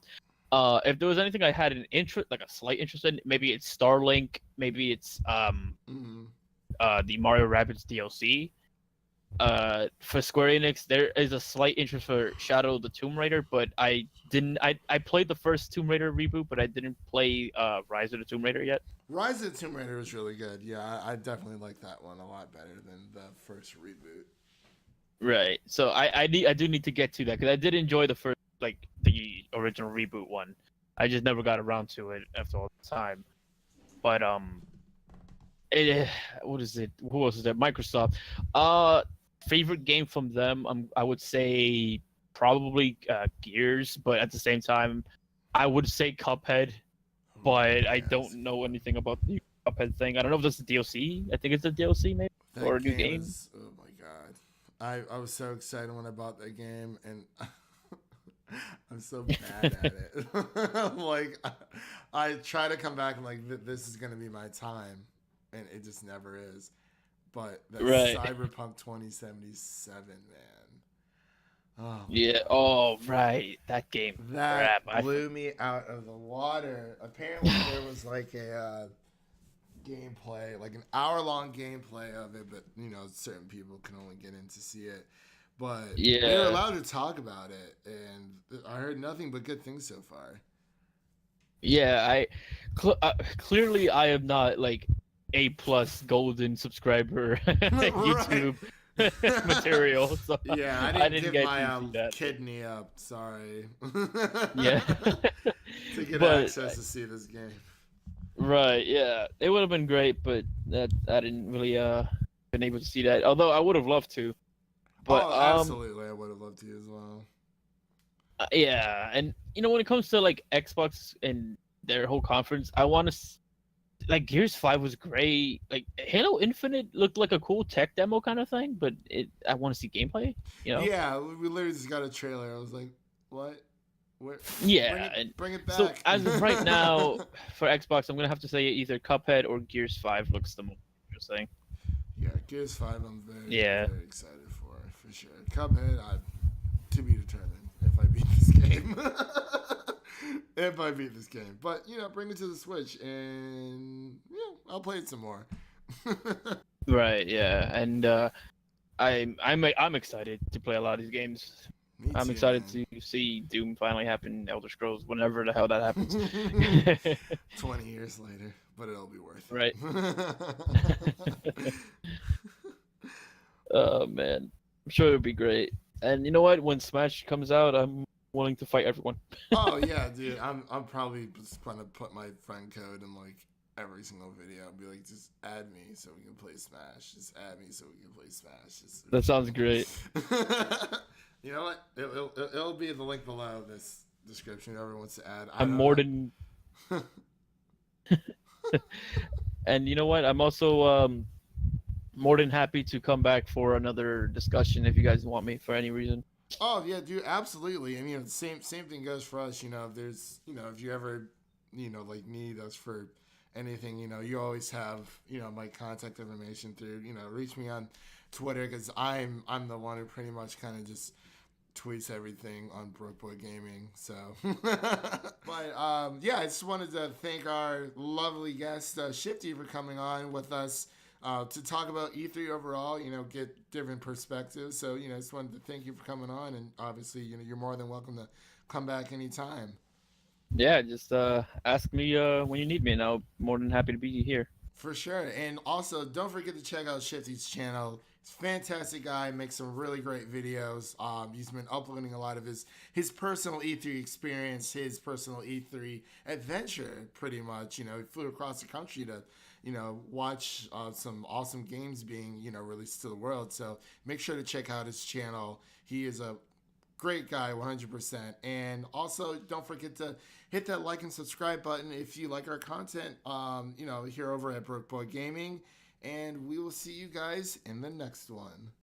If there was anything I had an interest, like a slight interest in, maybe it's Starlink, maybe it's Mhm. the Mario Rabbids DLC. For Square Enix, there is a slight interest for Shadow of the Tomb Raider, but I didn't. I played the first Tomb Raider reboot, but I didn't play Rise of the Tomb Raider yet. Rise of the Tomb Raider was really good. Yeah, I definitely like that one a lot better than the first reboot. Right. So I do need to get to that because I did enjoy the first, like, the original reboot one. I just never got around to it after all the time. But what is it? Who else is there? Microsoft. Favorite game from them? I would say probably Gears, but at the same time, I would say Cuphead. But I don't know anything about the Cuphead thing. I don't know if that's the DLC. I think it's the DLC maybe, That or a new game. oh my god. I was so excited when I bought that game, and I'm so bad at it. Like, I try to come back and like, this is gonna be my time, and it just never is. But that Right. Cyberpunk 2077, man. Oh Yeah. God. Oh, right. That game. That Crap. blew me out of the water. Apparently, there was like a gameplay, like an hour-long gameplay of it, but certain people can only get in to see it. But we were Yeah. allowed to talk about it, and I heard nothing but good things so far. Yeah. Clearly I am not like A+ golden subscriber YouTube material. So Yeah, I didn't give get my to see that. kidney up. Sorry. Yeah. To get But access to see this game. right, yeah, it would have been great, but that I didn't really been able to see that. Although I would have loved to. But Absolutely, I would have loved to as well. yeah, and when it comes to like Xbox and their whole conference, I want to like Gears 5 was great. Like Halo Infinite looked like a cool tech demo kind of thing, but I want to see gameplay. Yeah, we literally just got a trailer. I was like, what? Where? Yeah, Bring it back. so as of right now for Xbox, I'm gonna have to say either Cuphead or Gears 5 looks the most interesting. Yeah, Gears 5 I'm Yeah. very excited for sure. Cuphead, to be determined if I beat this game. If I beat this game. But, bring it to the Switch and I'll play it some more. Right, yeah, and I'm excited to play a lot of these games. Me I'm too, excited man. to see Doom finally happen, Elder Scrolls, whenever the hell that happens. 20 years later, but it'll be worth it. Right. Oh man, I'm sure it'll be great. And you know what? When Smash comes out, I'm willing to fight everyone. Oh yeah, dude. I'm probably just gonna put my friend code in like every single video. Be like, just add me so we can play Smash. Just add me so we can play Smash. That sounds great. You know what? It'll be the link below this description. Whoever wants to add. I'm more than. And you know what? I'm also more than happy to come back for another discussion if you guys want me for any reason. Oh yeah, dude, absolutely. And same thing goes for us. If there's, if you ever, like need us for anything, you always have, my contact information through, reach me on Twitter because I'm the one who pretty much kind of just tweets everything on Broke Boy Gaming. So, but yeah, I just wanted to thank our lovely guest Shifty for coming on with us. To talk about E3 overall, get different perspectives. So, just wanted to thank you for coming on, and obviously, you're more than welcome to come back anytime. Yeah, just ask me when you need me, and I'll be more than happy to be here. For sure. And also, don't forget to check out Shifty's channel. He's a fantastic guy, makes some really great videos. He's been uploading a lot of his personal E3 experience, his personal E3 adventure, pretty much. He flew across the country to watch some awesome games being, released to the world. So make sure to check out his channel. He is a Great guy, 100%. And also, don't forget to hit that like and subscribe button if you like our content, here over at Broke Boy Gaming. And we will see you guys in the next one.